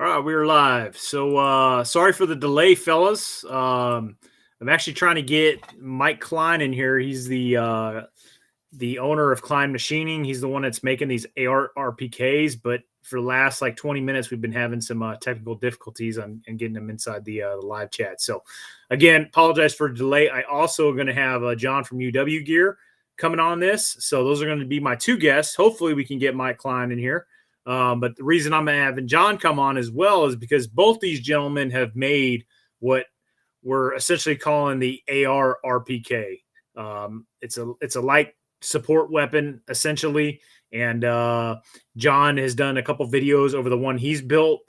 All right, we're live. So sorry for the delay, fellas. I'm actually trying to get Mike Klein in here. He's the owner of Klein Machining. He's the one that's making these AR-RPKs. But for the last like 20 minutes, we've been having some technical difficulties on getting them inside the live chat. So again, apologize for the delay. I also going to have John from UW Gear coming on this. So those are going to be my two guests. Hopefully we can get Mike Klein in here. But the reason I'm having John come on as well is because both these gentlemen have made what we're essentially calling the AR-RPK. It's a light support weapon essentially, and John has done a couple videos over the one he's built,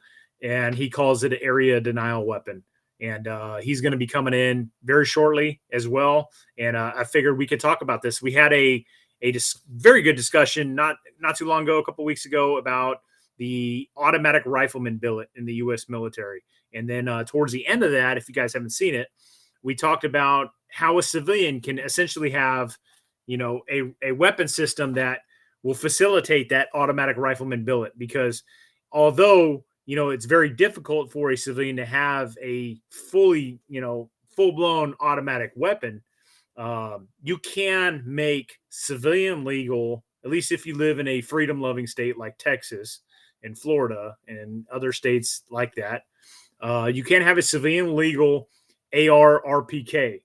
and he calls it an area denial weapon. And he's going to be coming in very shortly as well. And I figured we could talk about this. We had a very good discussion not too long ago, a couple weeks ago, about the automatic rifleman billet in the U.S. military. And then towards the end of that, if you guys haven't seen it, we talked about how a civilian can essentially have, a weapon system that will facilitate that automatic rifleman billet. Because although, it's very difficult for a civilian to have a full-blown automatic weapon, you can make civilian legal, at least if you live in a freedom-loving state like Texas and Florida and other states like that. You can have a civilian legal AR-RPK,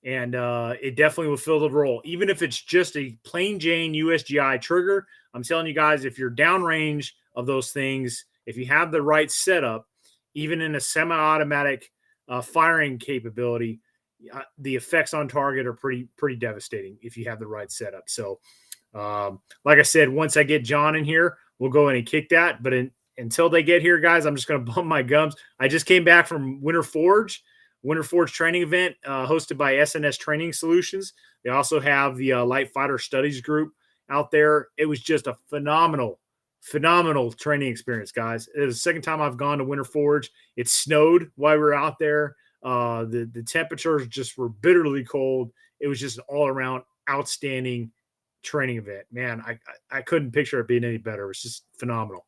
and it definitely will fill the role. Even if it's just a plain Jane USGI trigger, I'm telling you guys, if you're downrange of those things, if you have the right setup, even in a semi-automatic firing capability, the effects on target are pretty devastating if you have the right setup. So, like I said, once I get John in here, we'll go in and kick that. But until they get here, guys, I'm just going to bump my gums. I just came back from Winter Forge training event hosted by SNS Training Solutions. They also have the Light Fighter Studies group out there. It was just a phenomenal training experience, guys. It was the second time I've gone to Winter Forge. It snowed while we were out there. The temperatures just were bitterly cold. It was just an all-around outstanding training event. Man, I couldn't picture it being any better. It was just phenomenal.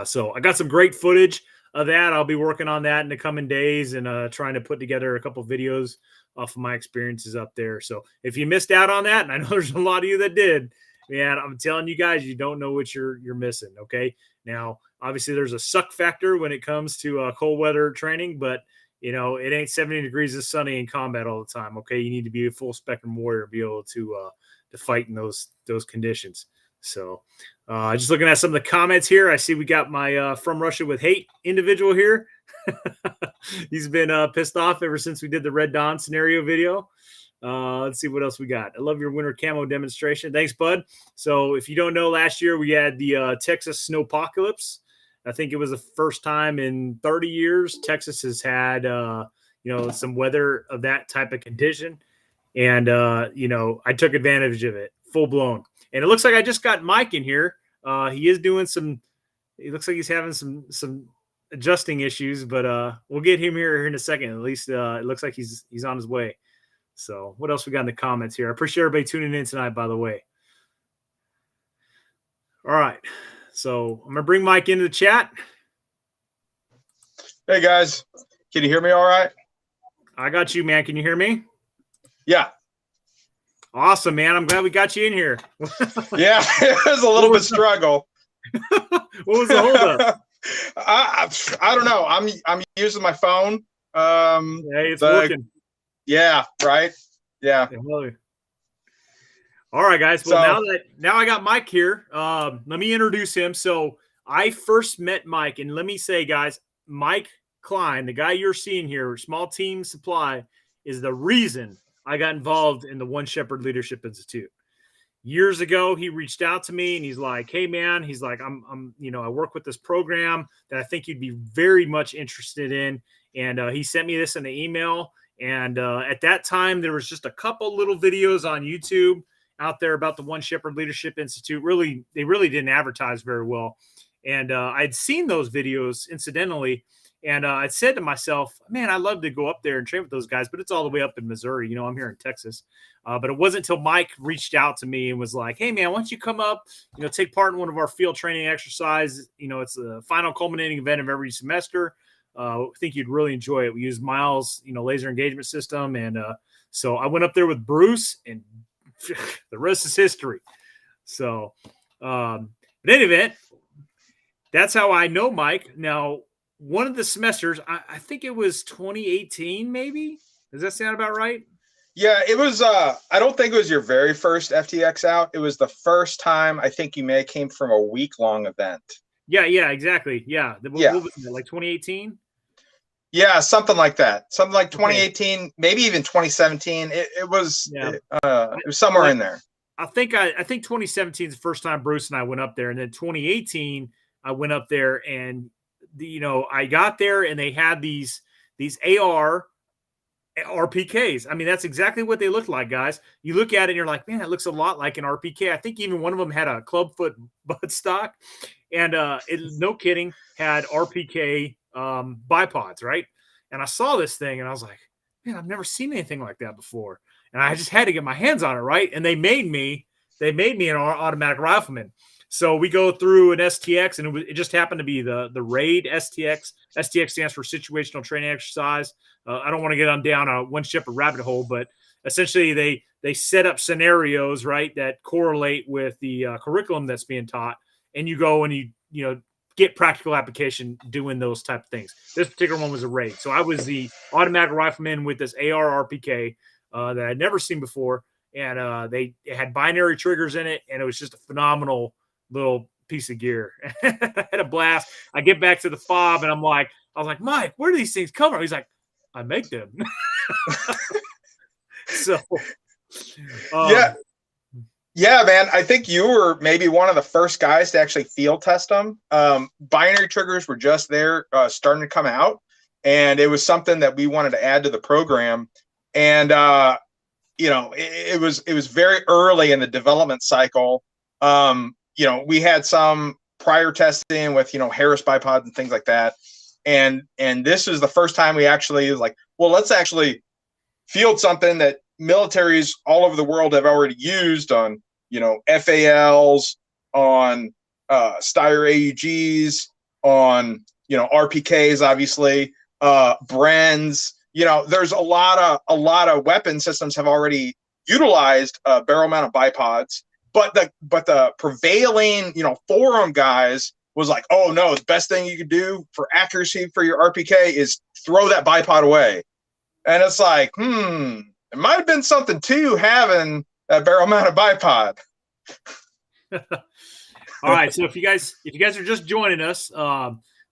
So I got some great footage of that. I'll be working on that in the coming days and trying to put together a couple of videos off of my experiences up there. So if you missed out on that, and I know there's a lot of you that did, man, I'm telling you guys, you don't know what you're missing. Okay. Now, obviously there's a suck factor when it comes to cold weather training, but it ain't 70 degrees and sunny in combat all the time. Okay. You need to be a full spectrum warrior and be able to fight in those conditions. So just looking at some of the comments here, I see we got my From Russia with Hate individual here. He's been pissed off ever since we did the Red Dawn scenario video. Let's see what else we got. I love your winter camo demonstration. Thanks, bud. So if you don't know, last year we had the Texas snowpocalypse. I think it was the first time in 30 years Texas has had, some weather of that type of condition. And, I took advantage of it full blown. And it looks like I just got Mike in here. He is doing it looks like he's having some adjusting issues, but we'll get him here in a second. At least it looks like he's on his way. So what else we got in the comments here? I appreciate everybody tuning in tonight, by the way. All right. So I'm going to bring Mike into the chat. Hey, guys. Can you hear me all right? I got you, man. Can you hear me? Yeah. Awesome, man. I'm glad we got you in here. Yeah, it was a little bit struggle. What was the holdup? I don't know. I'm using my phone. Hey, it's working. Yeah, right. Yeah. All right, guys. Well, now I got Mike here. Let me introduce him. So I first met Mike, and let me say, guys, Mike Klein, the guy you're seeing here, Small Team Supply, is the reason I got involved in the One Shepherd Leadership Institute. Years ago, he reached out to me and he's like, "Hey, man," he's like, I'm I work with this program that I think you'd be very much interested in. And he sent me this in an email. And at that time, there was just a couple little videos on YouTube out there about the One Shepherd Leadership Institute. They really didn't advertise very well. And I'd seen those videos incidentally. And I said to myself, man, I'd love to go up there and train with those guys, but it's all the way up in Missouri. You know, I'm here in Texas. But it wasn't until Mike reached out to me and was like, hey, man, why don't you come up, you know, take part in one of our field training exercises. You know, it's the final culminating event of every semester. I think you'd really enjoy it. We use Miles, you know, laser engagement system. And so I went up there with Bruce, and the rest is history. So in any event, that's how I know Mike. Now, one of the semesters, I think it was 2018, maybe. Does that sound about right? Yeah, it was. I don't think it was your very first FTX out. It was the first time. I think you may have came from a week-long event. Yeah, exactly. Yeah. What was it, like 2018? Yeah, something like that. Something like 2018, okay. Maybe even 2017. It was. Yeah. It was somewhere in there. I think 2017 is the first time Bruce and I went up there, and then 2018 I went up there, and you know, I got there and they had these AR-RPKs. I mean, that's exactly what they look like, guys. You look at it and you're like, man, it looks a lot like an RPK. I think even one of them had a clubfoot buttstock, and no kidding, had RPK bipods, right? And I saw this thing and I was like, man, I've never seen anything like that before. And I just had to get my hands on it, right? And they made me an automatic rifleman. So we go through an STX, and it just happened to be the RAID STX. STX stands for Situational Training Exercise. I don't want to get on down a one shepherd rabbit hole, but essentially they set up scenarios, right, that correlate with the curriculum that's being taught, and you go and you get practical application doing those type of things. This particular one was a RAID. So I was the automatic rifleman with this AR-RPK that I'd never seen before, and it had binary triggers in it, and it was just a phenomenal little piece of gear. I had a blast. I get back to the fob, and I was like, Mike, where do these things come from? He's like, I make them. So yeah, man. I think you were maybe one of the first guys to actually field test them. Binary triggers were just there, starting to come out, and it was something that we wanted to add to the program. And you know, it was very early in the development cycle. You know, we had some prior testing with, you know, Harris bipods and things like that. And this is the first time we actually like, well, let's actually field something that militaries all over the world have already used on, you know, FALs, on Steyr AUGs, on, you know, RPKs, obviously, Brens. You know, there's a lot of weapon systems have already utilized barrel mounted bipods. But the prevailing, you know, forum guys was like, oh no, the best thing you could do for accuracy for your RPK is throw that bipod away. And it's like, it might have been something to having that barrel mounted bipod. All right, so if you guys are just joining us,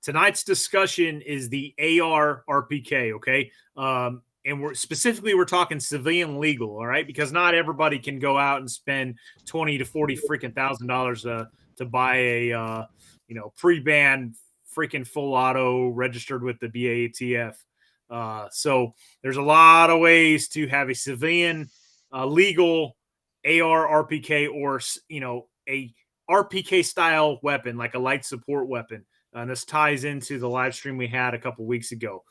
tonight's discussion is the AR-RPK, okay? And we're talking civilian legal, all right? Because not everybody can go out and spend $20,000 to $40,000 to buy a pre-banned freaking full auto registered with the BATF. So there's a lot of ways to have a civilian legal AR-RPK, or a RPK style weapon, like a light support weapon. And this ties into the live stream we had a couple weeks ago.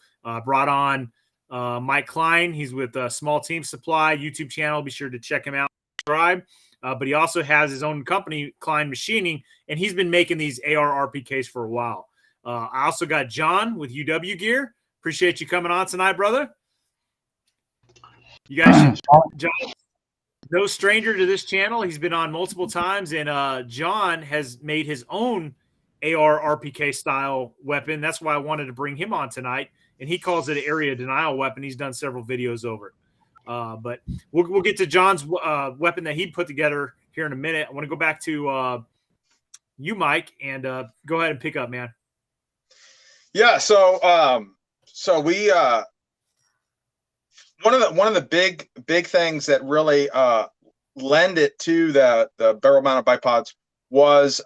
Brought on Mike Klein. He's with Small Team Supply YouTube channel. Be sure to check him out, subscribe. But he also has his own company, Klein Machining, and he's been making these AR-RPKs for a while. I also got John with UW Gear. Appreciate you coming on tonight, brother. You guys, John, no stranger to this channel. He's been on multiple times, and John has made his own AR-RPK style weapon. That's why I wanted to bring him on tonight. And he calls it an area denial weapon. He's done several videos over it. But we'll get to John's weapon that he put together here in a minute. I want to go back to you, Mike, and go ahead and pick up, man. Yeah. So we one of the big things that really lend it to the barrel mounted bipods was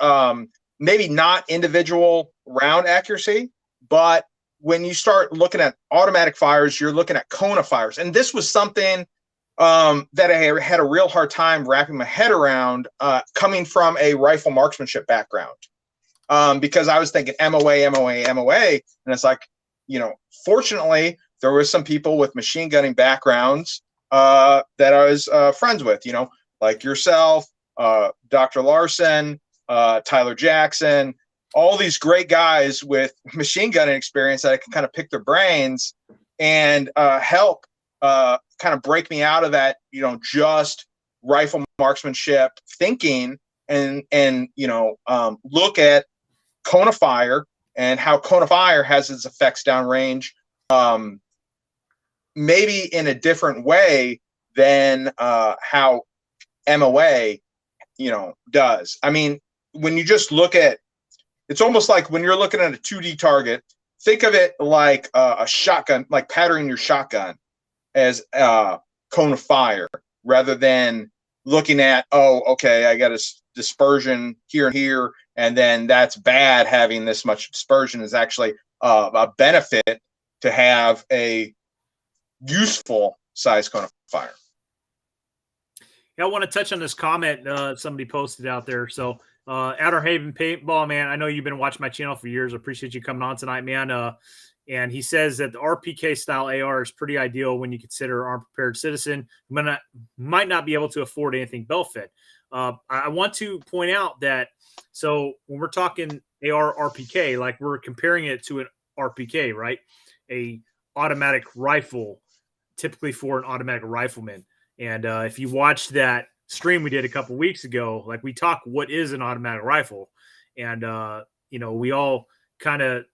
maybe not individual round accuracy, but when you start looking at automatic fires, you're looking at Kona fires. And this was something that I had a real hard time wrapping my head around coming from a rifle marksmanship background. Because I was thinking MOA, and it's like, fortunately, there were some people with machine gunning backgrounds that I was friends with, like yourself, Dr. Larson, Tyler Jackson, all these great guys with machine gunning experience that I can kind of pick their brains and help kind of break me out of that, just rifle marksmanship thinking and look at cone of fire and how cone of fire has its effects downrange, maybe in a different way than how MOA, does. I mean, when you just look at, it's almost like when you're looking at a 2D target, think of it like a shotgun, like patterning your shotgun as a cone of fire, rather than looking at, oh, okay, I got a dispersion here and here, and then that's bad having this much dispersion. Is actually a benefit to have a useful size cone of fire. Yeah, I want to touch on this comment somebody posted out there. So, Outer Haven Paintball, man, I know you've been watching my channel for years. I appreciate you coming on tonight, man. And he says that the RPK style AR is pretty ideal when you consider armed prepared citizen who might not be able to afford anything bell fit. I want to point out that, so when we're talking AR-RPK, like we're comparing it to an RPK, right? A automatic rifle, typically for an automatic rifleman. And if you watched that stream we did a couple weeks ago, like we talk what is an automatic rifle, and we all kind of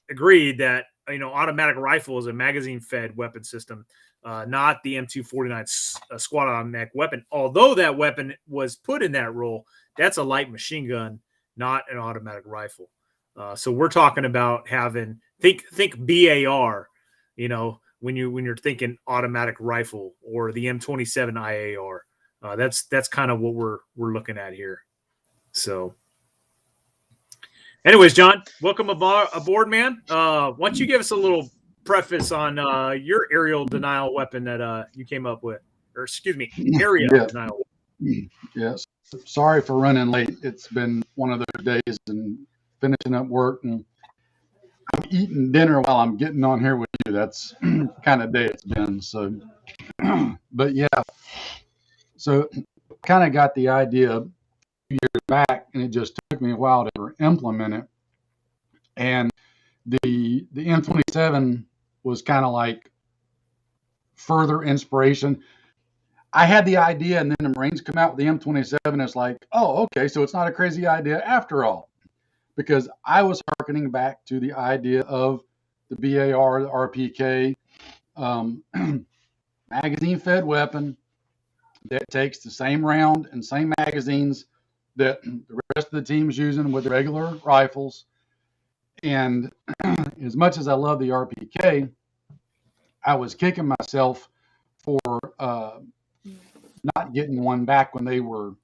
agreed that automatic rifle is a magazine-fed weapon system, not the M249 squad automatic weapon. Although that weapon was put in that role, that's a light machine gun, not an automatic rifle. So we're talking about having think BAR, when you're thinking automatic rifle or the M27 IAR. That's kind of what we're looking at here. So anyways, John, welcome aboard, man. Why don't you give us a little preface on your aerial denial weapon that you came up with, or excuse me, area denial. Yes. Sorry for running late. It's been one of those days and finishing up work, and I'm eating dinner while I'm getting on here with you. That's kind of day it's been. So, but yeah, so kind of got the idea a few years back, and it just took me a while to implement it. And the M27 was kind of like further inspiration. I had the idea, and then the Marines come out with the M27. It's like, oh, okay, so it's not a crazy idea after all, because I was hearkening back to the idea of the BAR, the RPK, magazine-fed weapon that takes the same round and same magazines that the rest of the team is using with regular rifles. And as much as I love the RPK, I was kicking myself for not getting one back when they were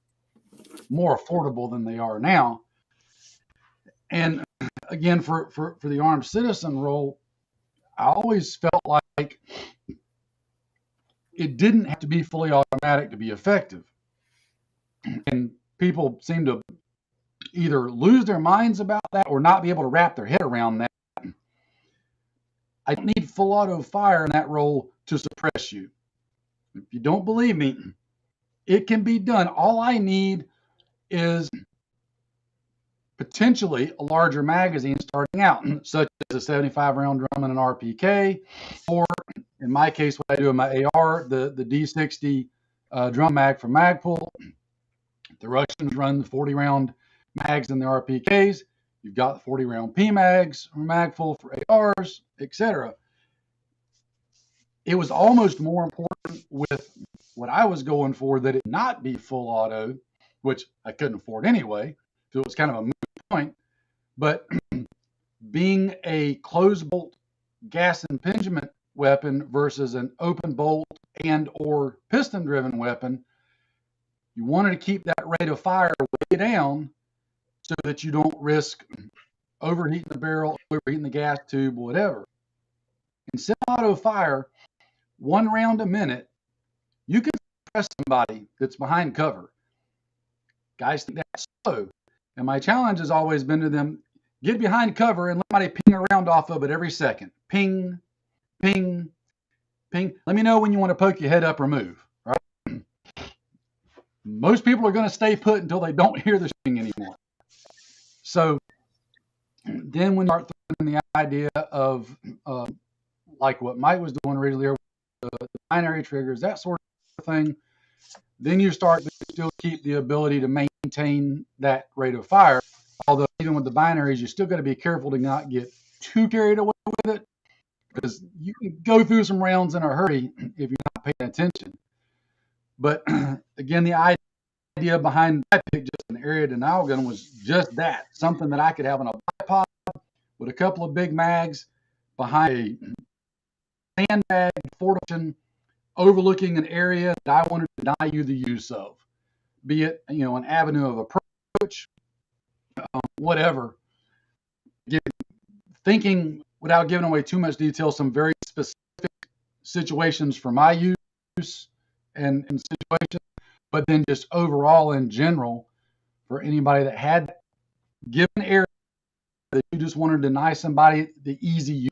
more affordable than they are now. And again, for the armed citizen role, I always felt like it didn't have to be fully automatic to be effective. And people seem to either lose their minds about that or not be able to wrap their head around that. I don't need full auto fire in that role to suppress you. If you don't believe me, it can be done. All I need is potentially a larger magazine starting out, such as a 75 round drum and an RPK, or in my case, what I do in my AR, the D60 drum mag from Magpul. The Russians run the 40 round mags in the RPKs. You've got the 40 round P mags from Magpul for ARs, etc. It was almost more important with what I was going for that it not be full auto, which I couldn't afford anyway. So it was kind of a moot point. But being a closed bolt gas impingement weapon versus an open bolt and or piston driven weapon, you wanted to keep that rate of fire way down so that you don't risk overheating the barrel, overheating the gas tube, whatever. In semi-auto fire, 1 round a minute, you can suppress somebody that's behind cover. Guys think that's slow. And my challenge has always been to them, get behind cover and let somebody ping around off of it every second. Ping, ping, ping. Let me know when you want to poke your head up or move. Right? Most people are going to stay put until they don't hear the ping anymore. So then when you start throwing the idea of like what Mike was doing originally, the binary triggers, that sort of thing, then you start to still keep the ability to maintain that rate of fire. Although even with the binaries, you still got to be careful to not get too carried away with it, because you can go through some rounds in a hurry if you're not paying attention. But again, the idea behind I picked just an area denial gun was just that, something that I could have on a bipod with a couple of big mags behind a sandbag fortune overlooking an area that I wanted to deny you the use of, be it, you know, an avenue of approach, whatever. Thinking without giving away too much detail, some very specific situations for my use and situations, but then just overall in general for anybody that had given area that you just wanted to deny somebody the easy use.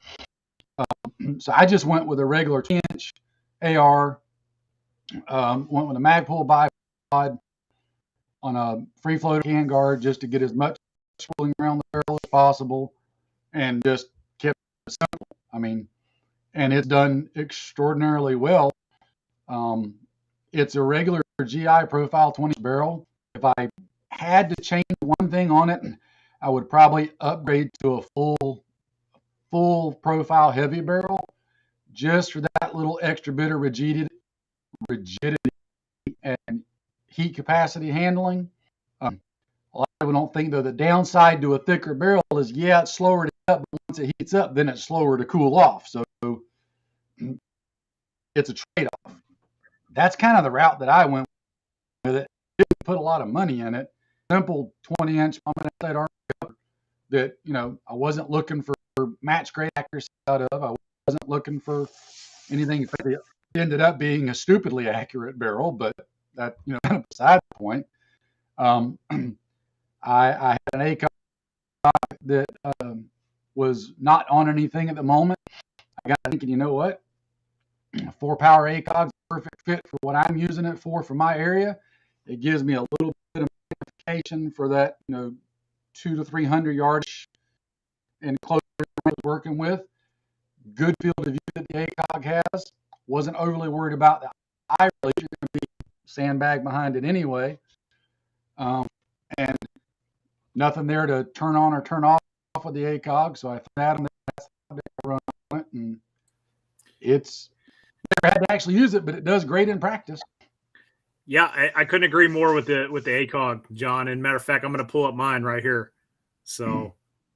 So I just went with a regular 10-inch AR, went with a Magpul bipod on a free floater handguard just to get as much swirling around the barrel as possible, and just kept it simple. I mean, and it's done extraordinarily well. It's a regular GI profile 20 barrel. If I had to change one thing on it, I would probably upgrade to a full profile heavy barrel, just for that little extra bit of rigidity and heat capacity handling. A lot of people don't think, though, the downside to a thicker barrel is, yeah, it's slower to heat up, but once it heats up, then it's slower to cool off. So it's a trade-off. That's kind of the route that I went with it. Didn't put a lot of money in it. Simple 20-inch that, you know, I wasn't looking for match grade accuracy out of. I wasn't looking for anything. It ended up being a stupidly accurate barrel, but that, you know, kind of beside the point. I had an ACOG that was not on anything at the moment. I got thinking, you know what? 4-power ACOG is a perfect fit for what I'm using it for my area. It gives me a little bit of magnification for that, you know, 200 to 300 yards and closer to what I was working with. Good field of view that the ACOG has. Wasn't overly worried about the eye release. You're going to be sandbag behind it anyway. And nothing there to turn on or turn off with the ACOG. So I threw that on the run on it, and it's never had to actually use it, but it does great in practice. Yeah, I couldn't agree more with the ACOG, John. And matter of fact, I'm going to pull up mine right here. So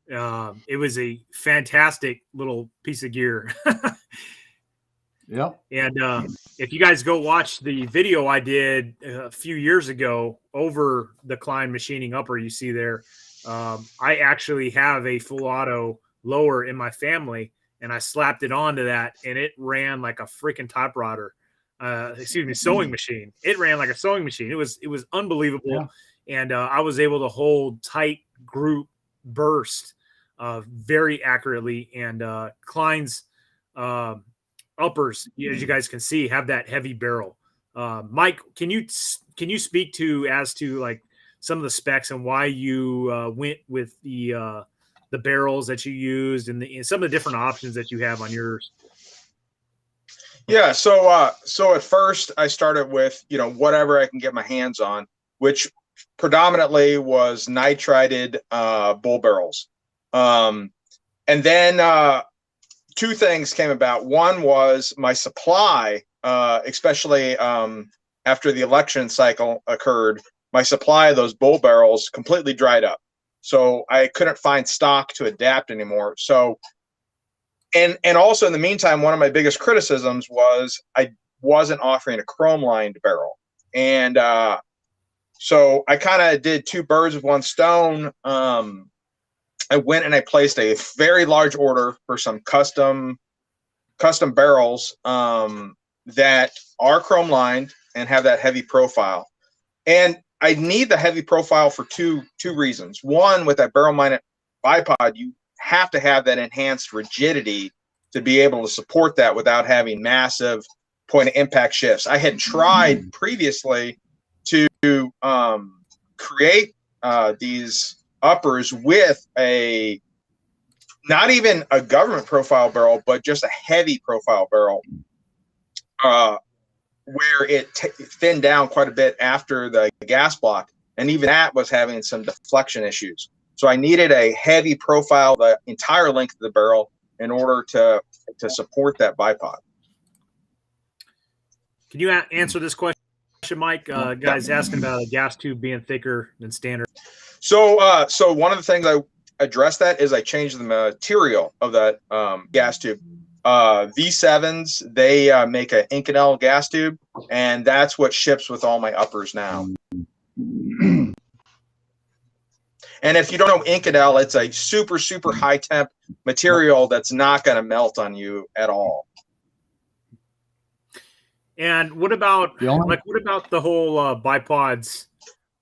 it was a fantastic little piece of gear. Yep. And if you guys go watch the video I did a few years ago over the Klein machining upper you see there, I actually have a full auto lower in my family, and I slapped it onto that, and it ran like a freaking typewriter. Sewing machine. It ran like a sewing machine. It was unbelievable. Yeah. And I was able to hold tight group burst very accurately. And Klein's uppers, as you guys can see, have that heavy barrel. Mike, can you speak as to like some of the specs and why you went with the barrels that you used and some of the different options that you have on yours? Yeah, so at first I started with, you know, whatever I can get my hands on, which predominantly was nitrided bull barrels. And then two things came about. One was my supply, especially after the election cycle occurred, my supply of those bull barrels completely dried up. So I couldn't find stock to adapt anymore. So And also in the meantime, one of my biggest criticisms was I wasn't offering a chrome lined barrel. And so I kind of did two birds with one stone. I went and I placed a very large order for some custom barrels that are chrome lined and have that heavy profile. And I need the heavy profile for two reasons. One, with that barrel bipod, you have to have that enhanced rigidity to be able to support that without having massive point of impact shifts. I had tried previously to create these uppers with a not even a government profile barrel, but just a heavy profile barrel, where it thinned down quite a bit after the gas block, and even that was having some deflection issues. So I needed a heavy profile the entire length of the barrel in order to support that bipod. Can you answer this question, Mike? Guys asking about a gas tube being thicker than standard. So, so one of the things I addressed that is I changed the material of that gas tube. V7s, they make an Inconel gas tube, and that's what ships with all my uppers now. And if you don't know Inconel, it's a super, super high temp material that's not going to melt on you at all. And what about what about the whole bipods,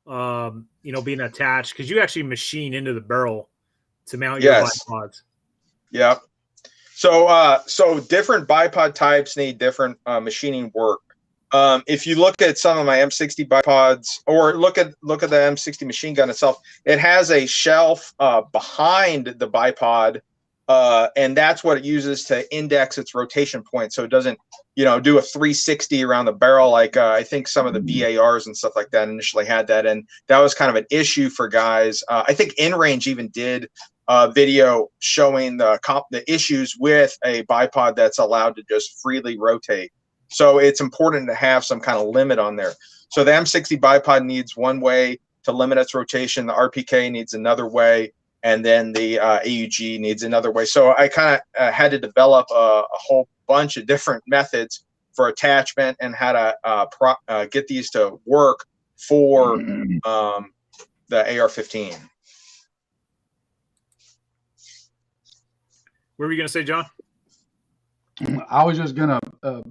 being attached? Because you actually machine into the barrel to mount your bipods. Yep. So, so different bipod types need different machining work. If you look at some of my M60 bipods, or look at the M60 machine gun itself, it has a shelf behind the bipod, and that's what it uses to index its rotation point, so it doesn't, do a 360 around the barrel like I think some of the BARs and stuff like that initially had that, and that was kind of an issue for guys. I think InRange even did a video showing the issues with a bipod that's allowed to just freely rotate. So it's important to have some kind of limit on there. So the M60 bipod needs one way to limit its rotation. The RPK needs another way. And then the AUG needs another way. So I kind of had to develop a whole bunch of different methods for attachment and how to get these to work for the AR-15. What were you going to say, John? I was just going to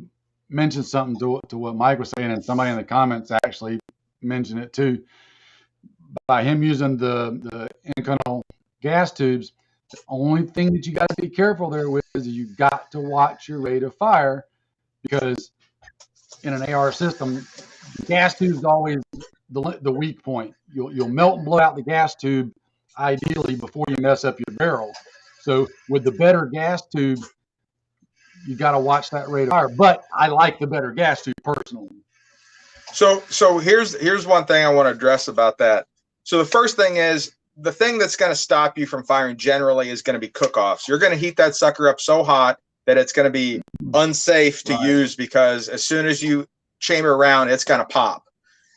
mention something to what Mike was saying, and somebody in the comments actually mentioned it too. By him using the Inconel gas tubes, the only thing that you got to be careful there with is you got to watch your rate of fire, because in an AR system, the gas tube is always the weak point. You'll melt and blow out the gas tube ideally before you mess up your barrel. So with the better gas tube, you got to watch that rate of fire. But I like the better gas tube personally. So here's one thing I want to address about that. So the first thing is, the thing that's going to stop you from firing generally is going to be cook-offs. You're going to heat that sucker up so hot that it's going to be unsafe to use, because as soon as you chamber around, it's going to pop.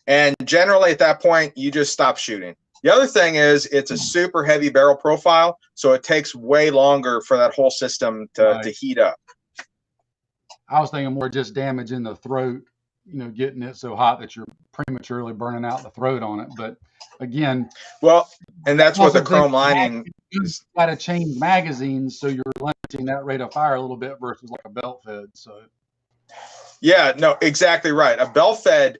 And generally at that point, you just stop shooting. The other thing is, it's a super heavy barrel profile, so it takes way longer for that whole system to heat up. I was thinking more just damage in the throat, getting it so hot that you're prematurely burning out the throat on it. But again, well, and that's what the chrome lining is. Got to change magazines, so you're limiting that rate of fire a little bit versus like a belt fed. So yeah, no, exactly right. A belt fed,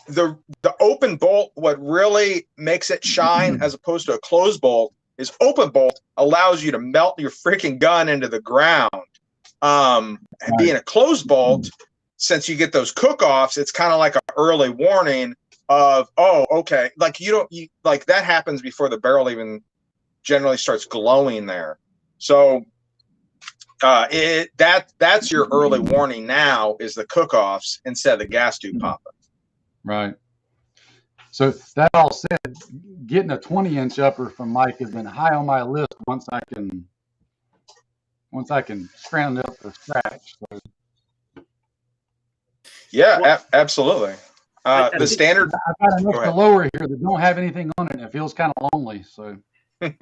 the open bolt, what really makes it shine as opposed to a closed bolt is open bolt allows you to melt your freaking gun into the ground. And being a closed bolt, since you get those cook-offs, it's kind of like an early warning of, oh, okay, like like that happens before the barrel even generally starts glowing there. So that's your early warning now, is the cook-offs instead of the gas tube popping. Right. So that all said, getting a 20-inch upper from Mike has been high on my list once I can scrounge up the scratch. So. Yeah, well, absolutely. The standard. I've got an extra lower here that don't have anything on it, and it feels kind of lonely. So. I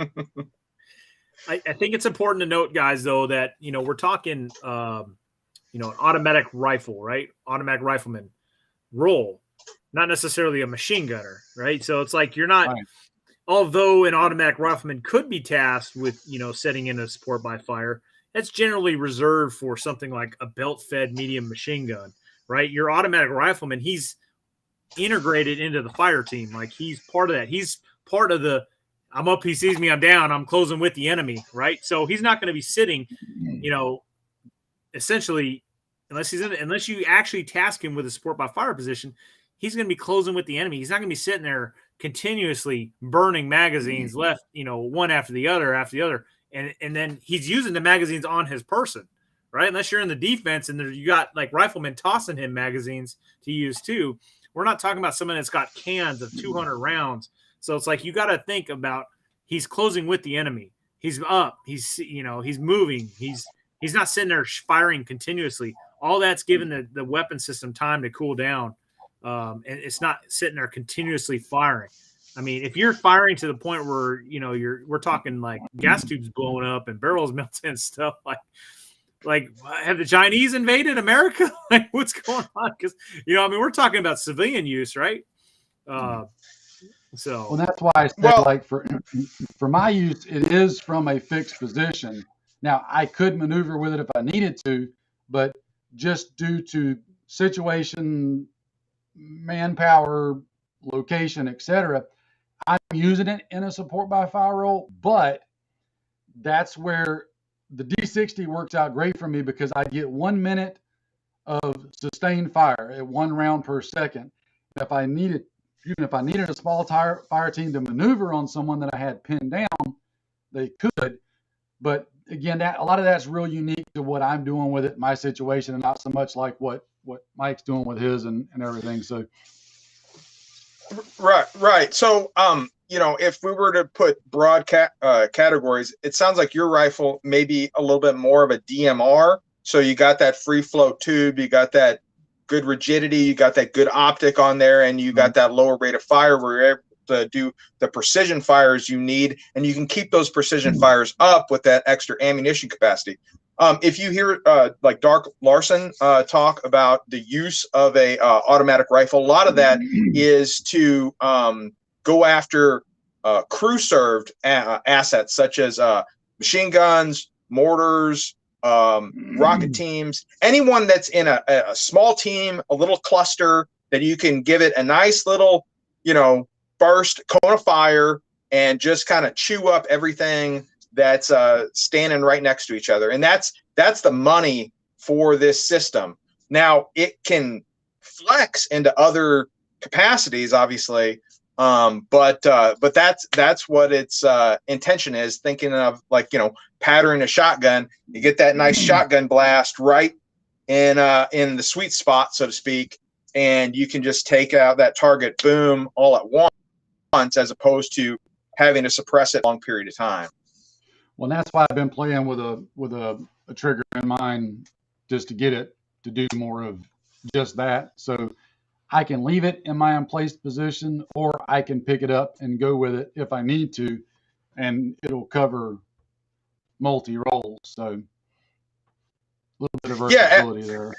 think it's important to note, guys, though, that we're talking, automatic rifle, right? Automatic rifleman role, not necessarily a machine gunner, right? So it's like you're not. Right. Although an automatic rifleman could be tasked with setting in a support by fire, that's generally reserved for something like a belt-fed medium machine gun. Right, your automatic rifleman, he's integrated into the fire team. Like, he's part of that. He's part of the I'm up, he sees me, I'm down, I'm closing with the enemy, right? So he's not going to be sitting, essentially, unless you actually task him with a support by fire position, he's going to be closing with the enemy. He's not going to be sitting there continuously burning magazines left, one after the other, and then he's using the magazines on his person, right? Unless you're in the defense and you got like riflemen tossing him magazines to use too. We're not talking about someone that's got cans of 200 rounds. So it's like you got to think about he's closing with the enemy. He's up. He's moving. He's not sitting there firing continuously. All that's given the weapon system time to cool down, and it's not sitting there continuously firing. I mean, if you're firing to the point where we're talking like gas tubes blowing up and barrels melting and stuff, like have the Chinese invaded America? Like what's going on? Because we're talking about civilian use, right? Well, that's why I said for my use, it is from a fixed position. Now I could maneuver with it if I needed to, but just due to situation, manpower, location, etc., I'm using it in a support by fire role. But that's where the D60 works out great for me because I get 1 minute of sustained fire at 1 round per second. If I needed a small fire team to maneuver on someone that I had pinned down, they could. But again, a lot of that's real unique to what I'm doing with it, my situation, and not so much like what Mike's doing with his and everything. So, right. So, if we were to put broad categories, it sounds like your rifle may be a little bit more of a DMR. So you got that free flow tube, you got that good rigidity, you got that good optic on there, and you got that lower rate of fire where you're able to do the precision fires you need, and you can keep those precision fires up with that extra ammunition capacity. If you hear like Dark Larson talk about the use of a automatic rifle, a lot of that is to go after crew served assets such as machine guns, mortars, rocket teams, anyone that's in a small team, a little cluster that you can give it a nice little, burst cone of fire and just kind of chew up everything that's standing right next to each other. And that's the money for this system. Now it can flex into other capacities, obviously. But that's what its intention is, thinking of patterning a shotgun. You get that nice shotgun blast right in the sweet spot, so to speak, and you can just take out that target, boom, all at once, as opposed to having to suppress it a long period of time. Well, that's why I've been playing with a trigger in mind, just to get it to do more of just that. So I can leave it in my emplaced position, or I can pick it up and go with it if I need to, and it'll cover multi-roles. So a little bit of versatility there.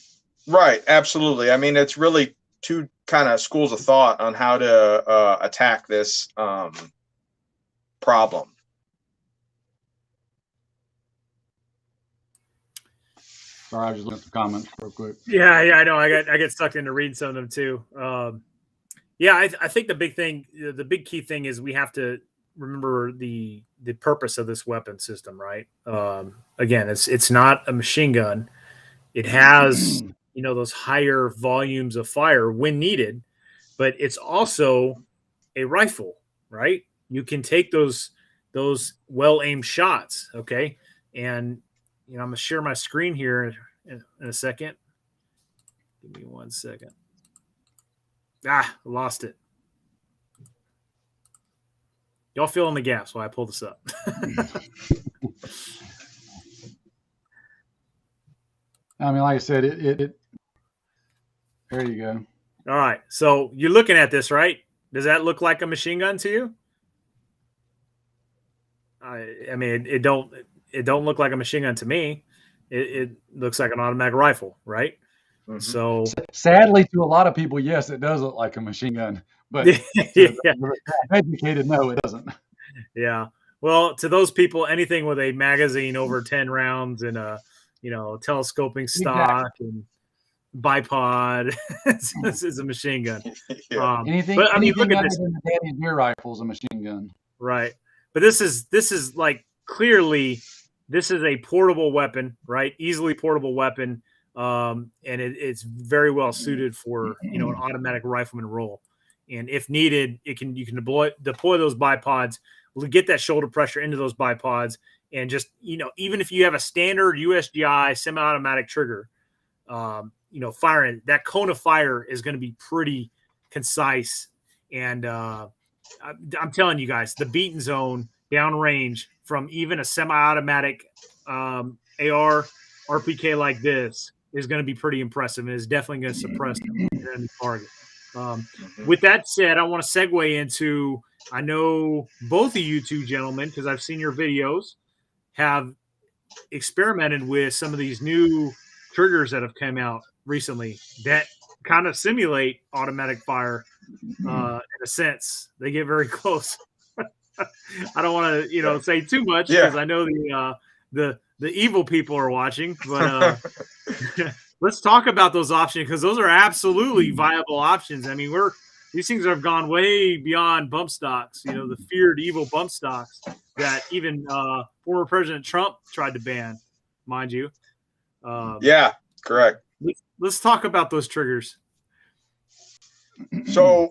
Right, absolutely. I mean, it's really two kind of schools of thought on how to attack this problem. Sorry, I was just looking at the comments real quick. Yeah, I know. I get sucked into reading some of them too. I think the big key thing is we have to remember the purpose of this weapon system, right? Again, it's not a machine gun. It has those higher volumes of fire when needed, but it's also a rifle, right? You can take those well-aimed shots, okay? And I'm going to share my screen here in a second. Give me 1 second. I lost it. Y'all fill in the gaps while I pull this up. I mean, like I said, it there you go. All right. So you're looking at this, right? Does that look like a machine gun to you? I mean, it don't look like a machine gun to me. It looks like an automatic rifle, right? Mm-hmm. So sadly, to a lot of people, yes, it does look like a machine gun, but educated, no, it doesn't. Yeah. Well, to those people, anything with a magazine over 10 rounds and a telescoping stock and bipod, this is a machine gun. Anything, but I mean, look at this. The Daddy Deer rifle is a machine gun, right? But this is like clearly this is a portable weapon, right? Easily portable weapon, and it's very well suited for an automatic rifleman role. And if needed, you can deploy those bipods, get that shoulder pressure into those bipods, and just even if you have a standard USGI semi-automatic trigger, firing that cone of fire is going to be pretty concise. And I'm telling you guys, the beaten zone downrange from even a semi-automatic AR-RPK like this is going to be pretty impressive, and is definitely going to suppress an enemy target. With that said, I want to segue into, I know both of you two gentlemen, because I've seen your videos, have experimented with some of these new triggers that have come out recently that kind of simulate automatic fire in a sense. They get very close. I don't want to, say too much because I know the evil people are watching, but let's talk about those options, because those are absolutely viable options. I mean, these things have gone way beyond bump stocks, the feared evil bump stocks that even former President Trump tried to ban, mind you. Yeah, correct. Let's talk about those triggers. So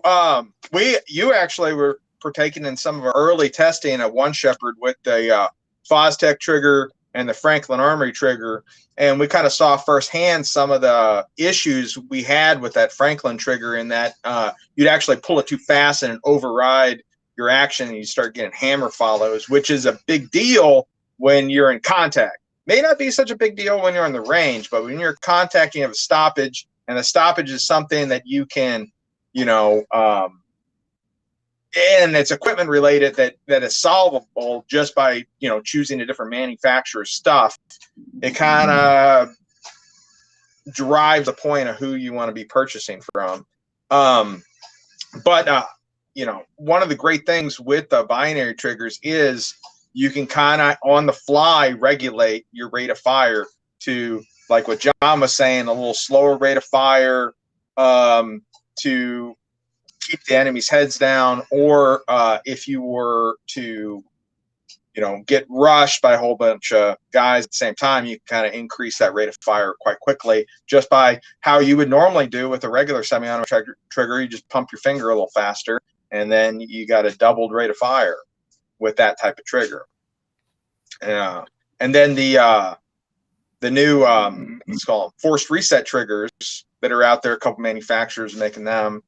you actually were partaking in some of our early testing at One Shepherd with the Fostech trigger and the Franklin Armory trigger, and we kind of saw firsthand some of the issues we had with that Franklin trigger, in that you'd actually pull it too fast and override your action, and you start getting hammer follows, which is a big deal when you're in contact. May not be such a big deal when you're in the range, but when you're contacting, you have a stoppage, and the stoppage is something that you can, and it's equipment related that is solvable just by choosing a different manufacturer's stuff. It kind of drives the point of who you want to be purchasing from. But one of the great things with the binary triggers is you can kind of on the fly regulate your rate of fire to, like what John was saying, a little slower rate of fire to keep the enemy's heads down, or if you were to get rushed by a whole bunch of guys at the same time, you can kind of increase that rate of fire quite quickly just by how you would normally do with a regular semi-automatic trigger. You just pump your finger a little faster, and then you got a doubled rate of fire with that type of trigger. And then the new let's call them forced reset triggers that are out there, a couple manufacturers making them.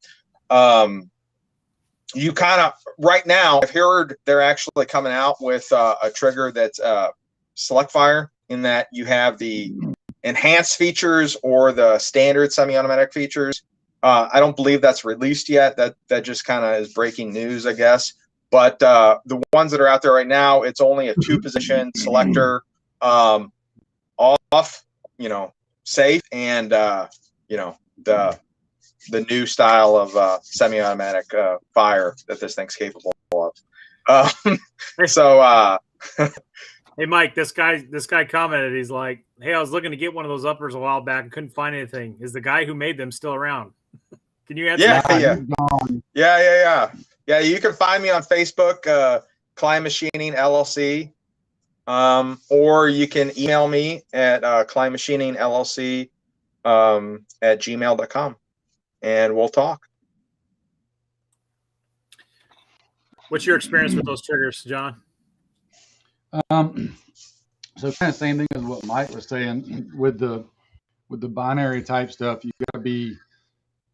You kind of right now, I've heard they're actually coming out with a trigger that's select fire, in that you have the enhanced features or the standard semi-automatic features. I don't believe that's released yet. That just kind of is breaking news, I guess. But the ones that are out there right now, it's only a 2-position selector, off, safe, and the new style of semi-automatic fire that this thing's capable of. Hey, Mike, this guy commented, he's like, hey, I was looking to get one of those uppers a while back and couldn't find anything. Is the guy who made them still around? Can you answer that? Yeah, you can find me on Facebook, Klein Machining LLC, or you can email me at kleinmachiningllc at gmail.com, and we'll talk. What's your experience with those triggers, John? So kind of same thing as what Mike was saying with the binary type stuff. You got to be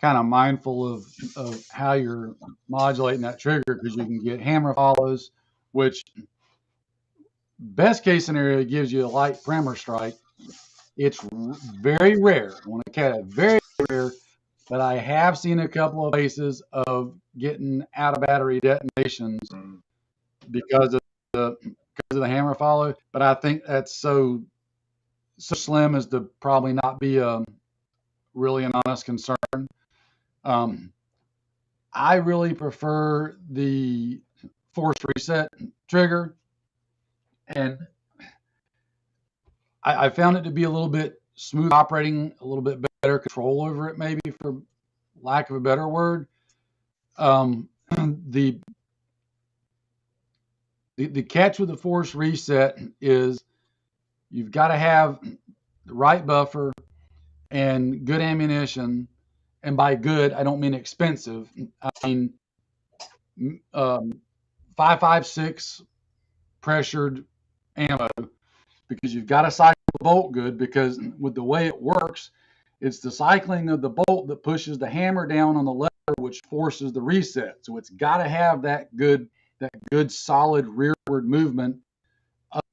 kind of mindful of how you're modulating that trigger, because you can get hammer follows, which best case scenario gives you a light primer strike. It's very rare. I want to catch it, very rare, but I have seen a couple of cases of getting out of battery detonations because of the hammer follow. But I think that's so slim as to probably not be really an honest concern. I really prefer the forced reset trigger, and I found it to be a little bit smooth operating, a little bit better control over it, maybe, for lack of a better word. The the catch with the force reset is you've got to have the right buffer and good ammunition. And by good, I don't mean expensive. I mean 5.56 pressured ammo, because you've got to cycle the bolt good, because with the way it works, it's the cycling of the bolt that pushes the hammer down on the lever, which forces the reset. So it's got to have that good solid rearward movement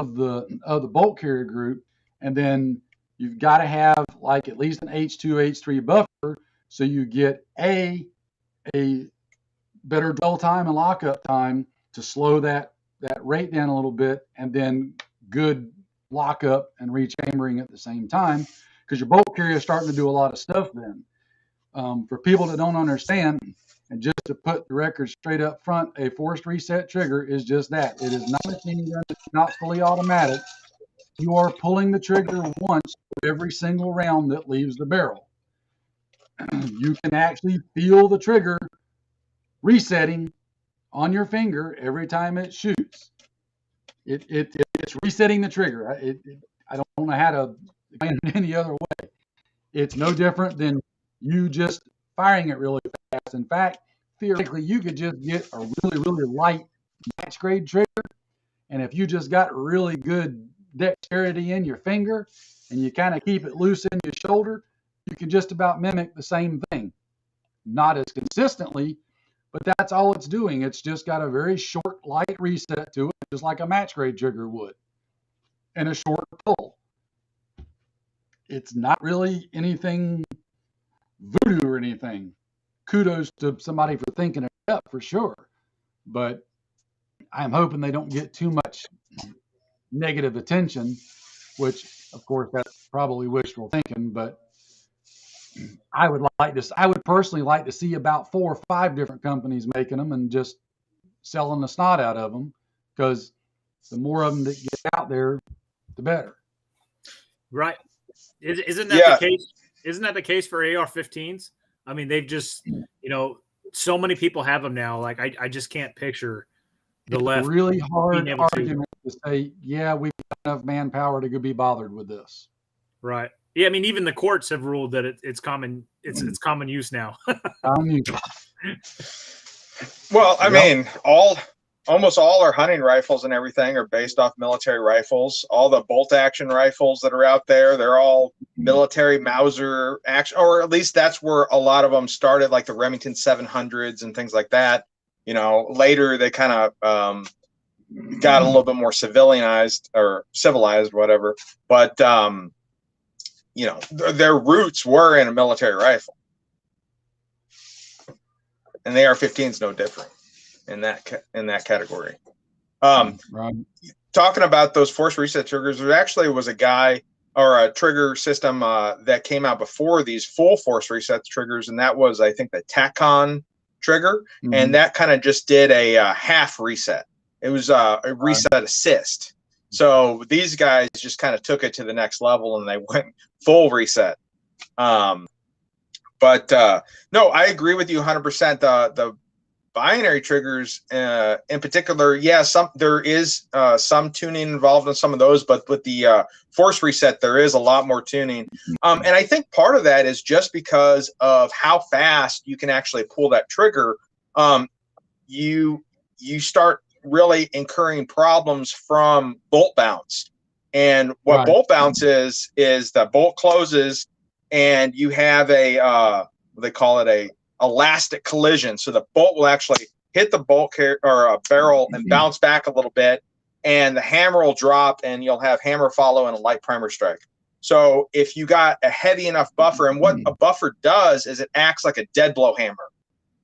of the bolt carrier group. And then you've got to have like at least an H2, H3 buffer, so you get a better dwell time and lockup time to slow that rate down a little bit, and then good lockup and rechambering at the same time, because your bolt carrier is starting to do a lot of stuff then. For people that don't understand, and just to put the record straight up front, a forced reset trigger is just that. It is not a machine gun. It's not fully automatic. You are pulling the trigger once for every single round that leaves the barrel. You can actually feel the trigger resetting on your finger every time it shoots. It's resetting the trigger. I don't know how to explain it any other way. It's no different than you just firing it really fast. In fact, theoretically, you could just get a really, really light match grade trigger, and if you just got really good dexterity in your finger and you kind of keep it loose in your shoulder, you can just about mimic the same thing. Not as consistently, but that's all it's doing. It's just got a very short, light reset to it, just like a match grade trigger would, and a short pull. It's not really anything voodoo or anything. Kudos to somebody for thinking it up, for sure. But I'm hoping they don't get too much negative attention, which, of course, that's probably wishful thinking. But I would personally like to see about 4 or 5 different companies making them and just selling the snot out of them, because the more of them that get out there, the better. Right. Isn't that the case? Isn't that the case for AR-15s? I mean, they've just, so many people have them now. Like, I just can't picture the left. It's a really hard argument to say, yeah, we've got enough manpower to be bothered with this. Right. Yeah, I mean, even the courts have ruled that it's common. It's common use now. Well, I mean, almost all our hunting rifles and everything are based off military rifles. All the bolt action rifles that are out there, they're all military Mauser action, or at least that's where a lot of them started, like the Remington 700s and things like that. Later they kind of got a little bit more civilized, whatever. But their roots were in a military rifle, and the AR-15 is no different in that category. Right. Talking about those force reset triggers, there actually was a guy or a trigger system that came out before these full force reset triggers, and that was, I think, the TACCON trigger, and that kind of just did a half reset. It was a reset assist. So these guys just kind of took it to the next level, and they went full reset. But no, I agree with you 100%. The binary triggers in particular, there is some tuning involved in some of those, but with the force reset, there is a lot more tuning. And I think part of that is just because of how fast you can actually pull that trigger. You start really incurring problems from bolt bounce. And what bolt bounce is the bolt closes and you have they call it a elastic collision. So the bolt will actually hit the bolt or a barrel and bounce back a little bit, and the hammer will drop, and you'll have hammer follow and a light primer strike. So if you got a heavy enough buffer, and what a buffer does is it acts like a dead blow hammer.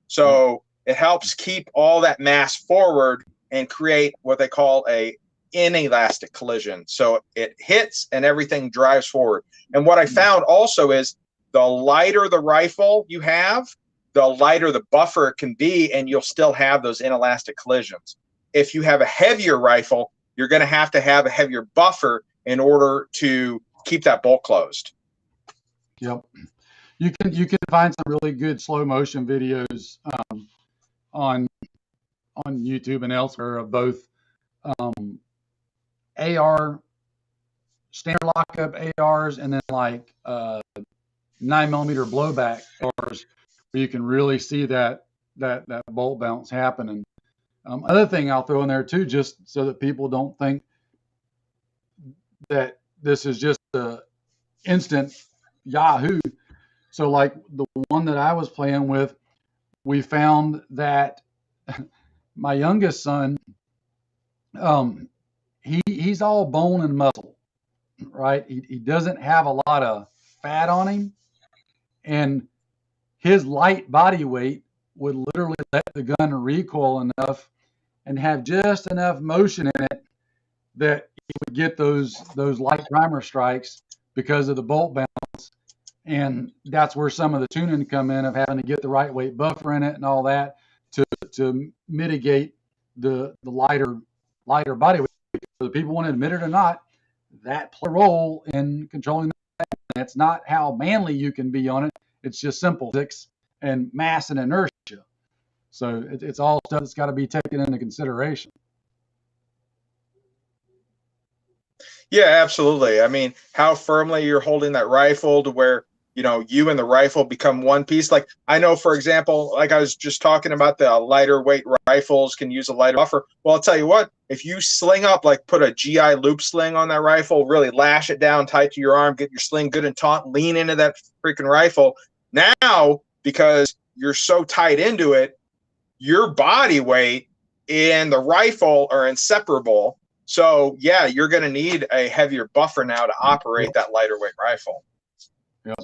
So it helps keep all that mass forward and create what they call a inelastic collision. So it hits and everything drives forward. And what I found also is the lighter the rifle you have, the lighter the buffer it can be, and you'll still have those inelastic collisions. If you have a heavier rifle, you're going to have a heavier buffer in order to keep that bolt closed. Yep. You can find some really good slow motion videos on YouTube and elsewhere of both AR standard lockup ARs, and then like 9mm blowback ARs, where you can really see that bolt bounce happening. Other thing I'll throw in there too, just so that people don't think that this is just a instant Yahoo. So like the one that I was playing with, we found that my youngest son, he's all bone and muscle, right? He doesn't have a lot of fat on him, and his light body weight would literally let the gun recoil enough and have just enough motion in it that he would get those light primer strikes because of the bolt bounce. And that's where some of the tuning come in, of having to get the right weight buffer in it and all that to mitigate the lighter body weight. Whether people want to admit it or not, that plays a role in controlling that. And it's not how manly you can be on it. It's just simple physics and mass and inertia. So it's all stuff that's got to be taken into consideration. Yeah, absolutely. I mean, how firmly you're holding that rifle to where, you know, you and the rifle become one piece. Like I know, for example, like I was just talking about, the lighter weight rifles can use a lighter buffer. Well, I'll tell you what, if you sling up, like put a GI loop sling on that rifle, really lash it down tight to your arm, get your sling good and taut, lean into that freaking rifle. Now, because you're so tight into it, your body weight and the rifle are inseparable. So yeah, you're going to need a heavier buffer now to operate that lighter weight rifle. Yeah.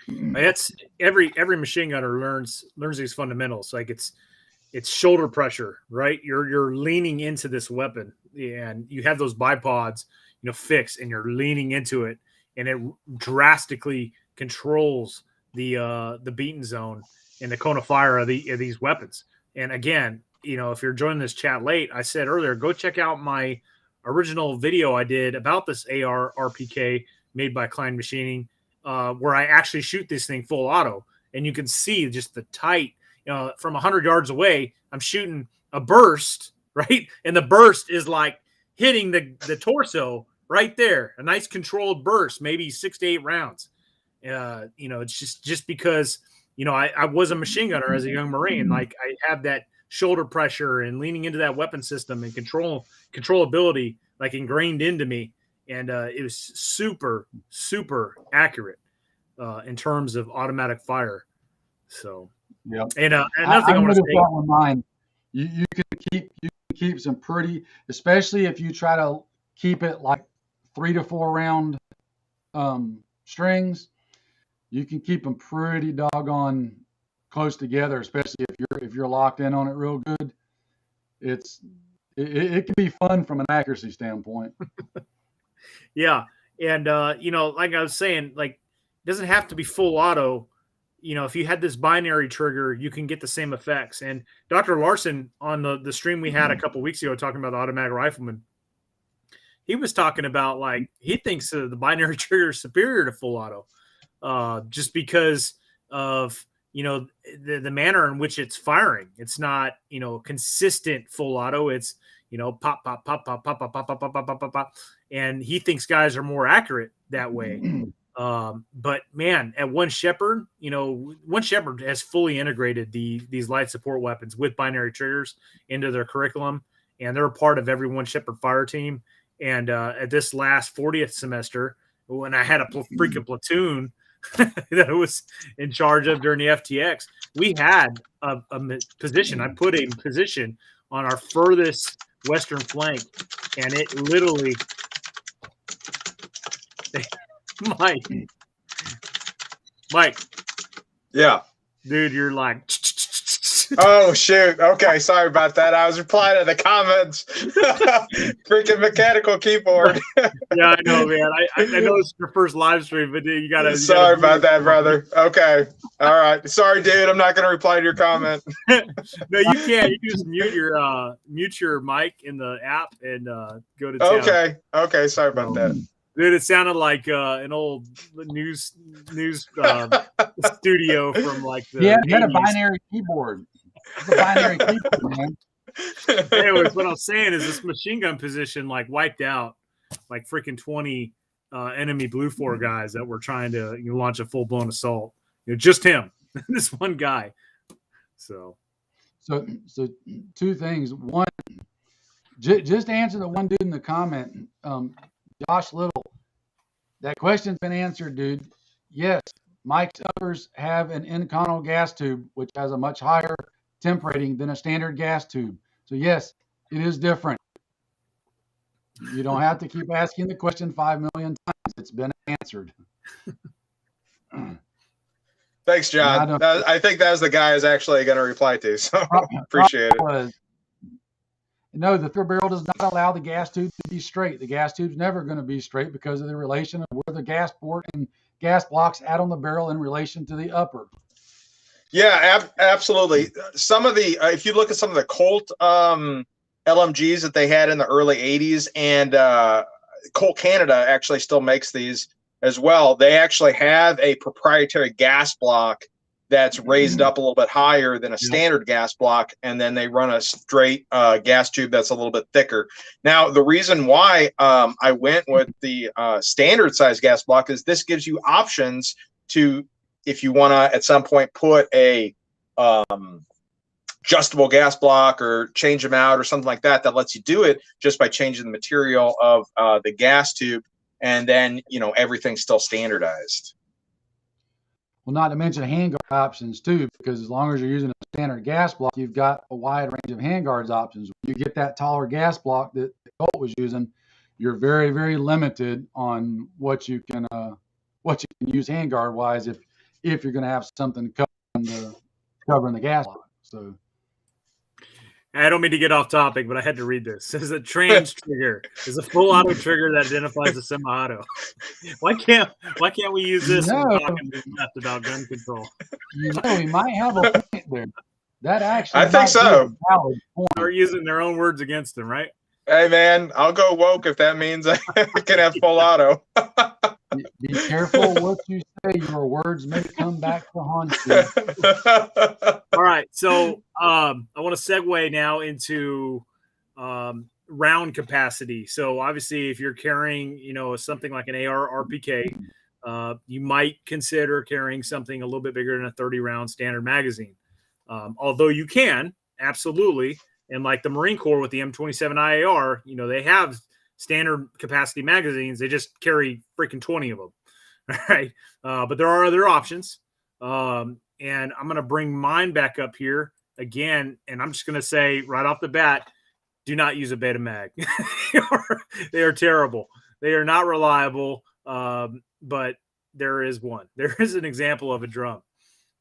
It's every machine gunner learns these fundamentals. Like it's shoulder pressure, right? You're leaning into this weapon, and you have those bipods, you know, fixed, and you're leaning into it, and it drastically controls the beaten zone and the cone of fire of these weapons. And again, you know, if you're joining this chat late, I said earlier, go check out my original video I did about this AR-RPK made by Klein Machining, where I actually shoot this thing full auto, and you can see just the tight, you know, from 100 yards away, I'm shooting a burst, right? And the burst is like hitting the torso right there, a nice controlled burst, maybe 6 to 8 rounds. You know, it's just because, you know, I was a machine gunner as a young Marine. Like I have that shoulder pressure and leaning into that weapon system and controllability like ingrained into me. And it was super, super accurate in terms of automatic fire. So, yeah. And another thing I want to say, in mind, you can keep some pretty, especially if you try to keep it like 3 to 4 round strings. You can keep them pretty doggone close together, especially if you're locked in on it real good. It can be fun from an accuracy standpoint. Yeah. And, you know, like I was saying, like, it doesn't have to be full auto. You know, if you had this binary trigger, you can get the same effects. And Dr. Larson, on the stream we had a couple weeks ago talking about the automatic rifleman, he was talking about, like, he thinks the binary trigger is superior to full auto, just because of, you know, the manner in which it's firing. It's not, you know, consistent full auto. It's, you know, pop, pop, pop, pop, pop, pop, pop, pop, pop, pop, pop, pop. And he thinks guys are more accurate that way. But man, at One Shepherd, you know, One Shepherd has fully integrated these light support weapons with binary triggers into their curriculum, and they're a part of every One Shepherd fire team. And at this last 40th semester, when I had a freaking platoon that I was in charge of during the FTX, we had a position. I put a position on our furthest western flank, and it literally, Mike, Yeah. dude, you're like, Oh shoot. Okay, sorry about that. I was replying to the comments. Freaking mechanical keyboard. yeah, I know, man. I know it's your first live stream, but you gotta. Sorry about that, brother. Okay. All right. Sorry, dude. I'm not gonna reply to your comment. No, you can't. You can just mute your mic in the app and go to town. Okay. Sorry about that. Dude, it sounded like an old news studio from like the Yeah, you had a 80s. binary keyboard. It's a binary keyboard, man. Anyways, what I'm saying is this machine gun position like wiped out like freaking 20 enemy Blue 4 guys that were trying to launch a full blown assault. Just him, this one guy. So two things. One, just to answer the one dude in the comment, Josh Little. That question's been answered, dude. Yes, Mike's uppers have an incontinental gas tube, which has a much higher temp rating than a standard gas tube. So yes, it is different. You don't have to keep asking the question 5 million times. It's been answered. Thanks, John. I think that was the guy I was actually going to reply to. So appreciate it. No, the third barrel does not allow the gas tube to be straight. The gas tube's never going to be straight because of the relation of where the gas port and gas blocks add on the barrel in relation to the upper. Yeah, absolutely. Some of the, if you look at some of the Colt LMGs that they had in the early 80s, and Colt Canada actually still makes these as well. They actually have a proprietary gas block that's raised up a little bit higher than a standard gas block, and then they run a straight gas tube that's a little bit thicker. Now, the reason why I went with the standard size gas block is this gives you options to, if you want to at some point put a adjustable gas block or change them out or something like that, that lets you do it just by changing the material of the gas tube, and then everything's still standardized. Well, not to mention handguard options too, because as long as you're using a standard gas block, you've got a wide range of handguards options. When you get that taller gas block that Colt was using, you're very, very limited on what you can use handguard wise if you're going to have something covering the gas block. So. I don't mean to get off topic, but I had to read this. It says a trans trigger is a full auto trigger that identifies a semi-auto. Why can't we use this when talking about gun control? We might have a point there. That actually, I think so. They're using their own words against them, right? Hey man, I'll go woke if that means I can have full auto. Be careful what you say. Your words may come back to haunt you. All right, so I want to segue now into round capacity. So obviously, if you're carrying, something like an AR-RPK, you might consider carrying something a little bit bigger than a 30-round standard magazine. Although you can, absolutely, and like the Marine Corps with the M27 IAR, they have standard capacity magazines. They just carry freaking 20 of them. All right. But there are other options. And I'm going to bring mine back up here again. And I'm just going to say right off the bat, do not use a beta mag. They are terrible. They are not reliable. But there is one. There is an example of a drum.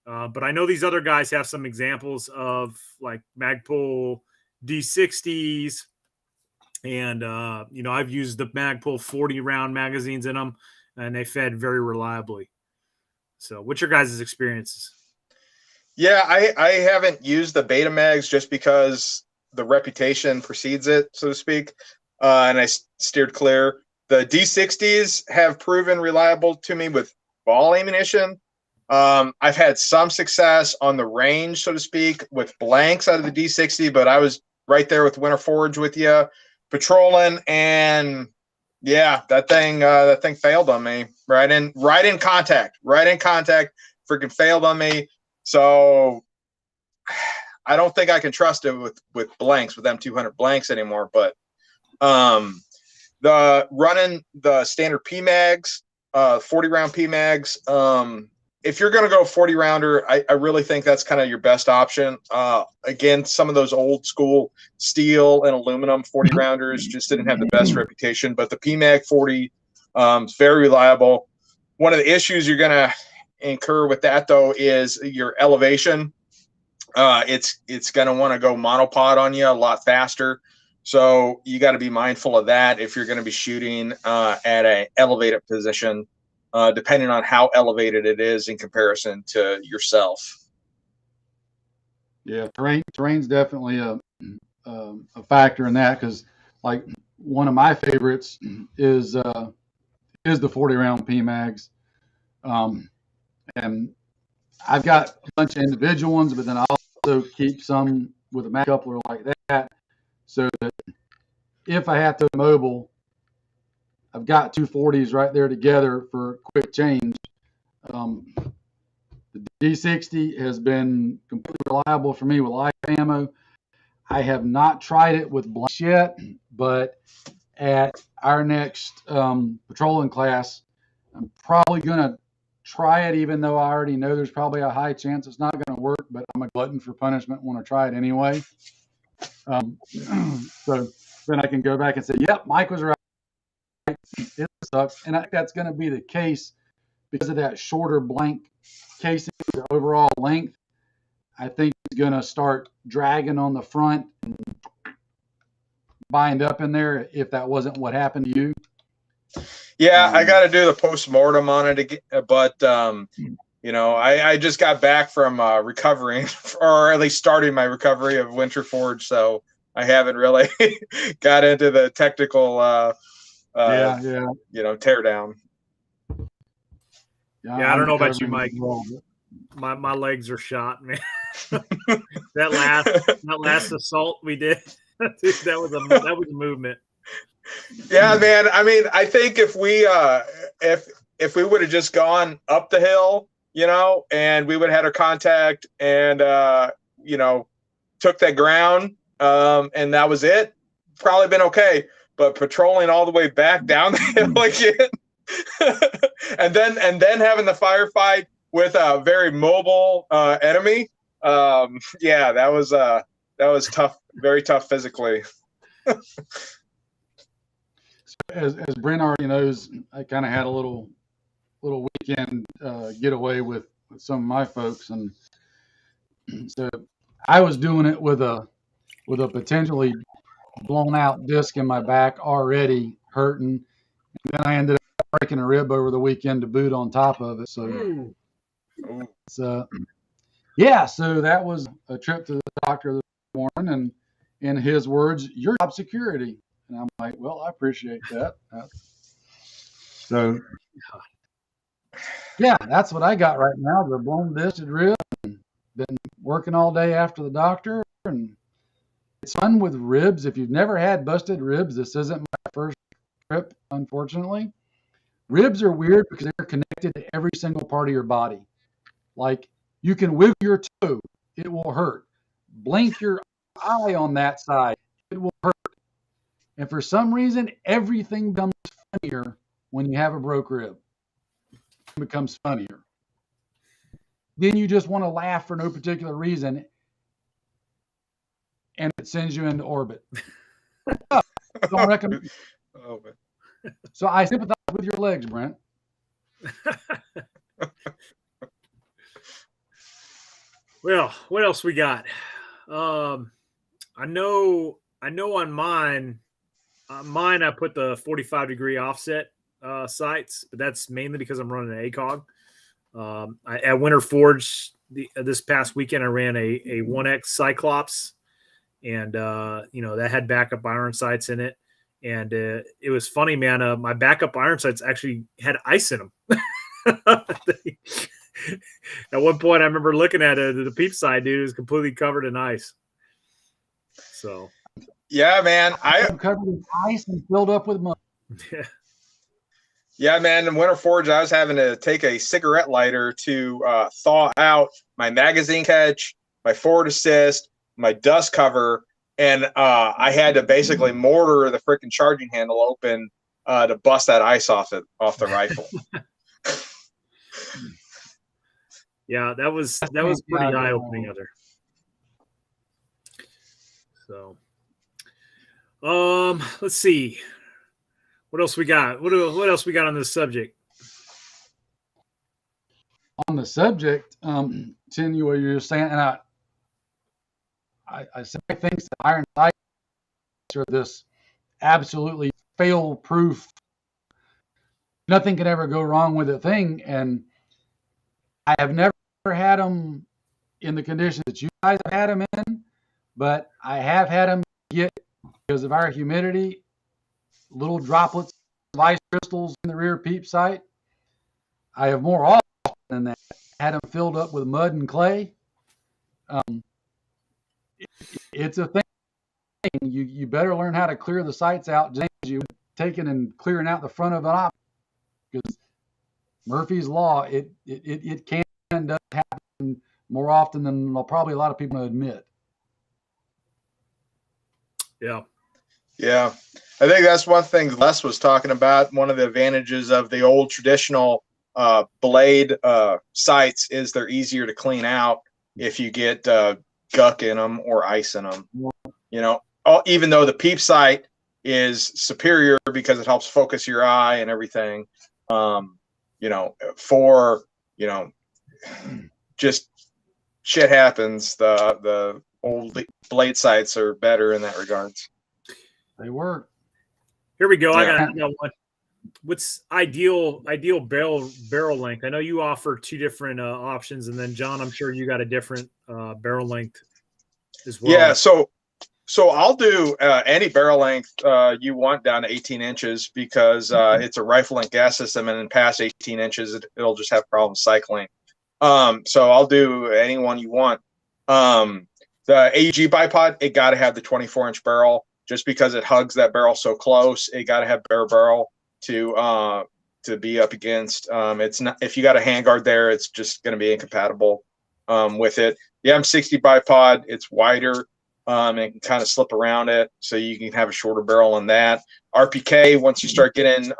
But I know these other guys have some examples of like Magpul D60s. And, I've used the Magpul 40-round magazines in them, and they fed very reliably. So what's your guys' experiences? Yeah, I haven't used the beta mags just because the reputation precedes it, so to speak, and I steered clear. The D60s have proven reliable to me with ball ammunition. I've had some success on the range, so to speak, with blanks out of the D60, but I was right there with Winter Forge with you, patrolling, and yeah, that thing failed on me right in contact, freaking failed on me. So I don't think I can trust it with blanks, with M200 blanks anymore. But the running the standard P mags, 40-round P mags. If you're going to go 40 rounder, I really think that's kind of your best option. Again, some of those old school steel and aluminum 40 rounders just didn't have the best reputation, but the PMAG 40 is very reliable. One of the issues you're going to incur with that though is your elevation. It's going to want to go monopod on you a lot faster. So you got to be mindful of that if you're going to be shooting at an elevated position. Depending on how elevated it is in comparison to yourself. Yeah, terrain's definitely a factor in that, because like one of my favorites is the 40-round PMags, and I've got a bunch of individual ones, but then I also keep some with a mag coupler like that, so that if I have to mobile, I've got 240s right there together for quick change. The D60 has been completely reliable for me with live ammo. I have not tried it with blanks yet, but at our next patrolling class, I'm probably going to try it, even though I already know there's probably a high chance it's not going to work, but I'm a glutton for punishment, want to try it anyway. So then I can go back and say, yep, Mike was right. It sucks. And I think that's going to be the case because of that shorter blank casing, the overall length. I think it's going to start dragging on the front and bind up in there if that wasn't what happened to you. Yeah, I got to do the post-mortem on it again, but you know, I just got back from recovering, or at least starting my recovery of Winter Forge, so I haven't really got into the technical you know, tear down. Yeah, I don't know about you, Mike. My legs are shot, man. that last assault we did, dude, that was a movement. Yeah, man. I mean, I think if we would have just gone up the hill, you know, and we would have had our contact and you know, took that ground, and that was it, probably been okay. But patrolling all the way back down the hill again, and then having the firefight with a very mobile enemy, yeah, that was tough, very tough physically. As Brent already knows, I kind of had a little weekend getaway with some of my folks, and so I was doing it with a potentially blown out disc in my back already hurting, and then I ended up breaking a rib over the weekend to boot on top of it. So, yeah, so that was a trip to the doctor this morning, and in his words, "Your job security." And I'm like, well, I appreciate that. So, yeah, that's what I got right now. The blown disc rib. Been working all day after the doctor, and it's fun with ribs. If you've never had busted ribs, this isn't my first trip, unfortunately. Ribs are weird because they're connected to every single part of your body. Like, you can wiggle your toe, it will hurt. Blink your eye on that side, it will hurt. And for some reason, everything becomes funnier when you have a broke rib. It becomes funnier. Then you just want to laugh for no particular reason, and it sends you into orbit. Don't recommend. So I sympathize with your legs, Brent. Well, what else we got? I know on mine I put the 45-degree offset sights, but that's mainly because I'm running an ACOG. At Winter Forge this past weekend, I ran a 1X Cyclops, and you know, that had backup iron sights in it, and it was funny, man. My backup iron sights actually had ice in them. At one point, I remember looking at it, the peep side, dude, it was completely covered in ice. So, yeah, man, I'm covered in ice and filled up with mud. Yeah. Yeah, man, in Winter Forge, I was having to take a cigarette lighter to thaw out my magazine catch, my forward assist, my dust cover, and I had to basically mortar the freaking charging handle open to bust that ice off the rifle. Yeah, that was pretty eye-opening out there. So, let's see. What else we got? What else we got on this subject? On the subject, continue what you're saying, and I say things that iron sights are this absolutely fail-proof, nothing can ever go wrong with a thing, and I have never had them in the conditions that you guys have had them in, but I have had them get, because of our humidity, little droplets of ice crystals in the rear peep sight. I have more often than that had them filled up with mud and clay. it's a thing. You better learn how to clear the sights out, just as you taking and clearing out the front of an op, because Murphy's Law, it can and does happen more often than probably a lot of people admit. Yeah. Yeah. I think that's one thing Les was talking about. One of the advantages of the old traditional blade sights is they're easier to clean out if you get guck in them or ice in them. You know, even though the peep sight is superior because it helps focus your eye and everything. You know, just shit happens. The old blade sights are better in that regards. They work. Here we go. Yeah. I got one. What's ideal barrel length? I know you offer two different options, and then John, I'm sure you got a different barrel length as well. Yeah. So I'll do any barrel length you want down to 18 inches because it's a rifle length gas system, and then past 18 inches, it'll just have problems cycling. So I'll do any one you want. The AUG bipod, it got to have the 24-inch barrel just because it hugs that barrel so close. It got to have bare barrel to be up against. It's not, if you got a handguard there, it's just going to be incompatible with it. The M60 bipod, it's wider. And can kind of slip around it, so you can have a shorter barrel on that. RPK, once you start getting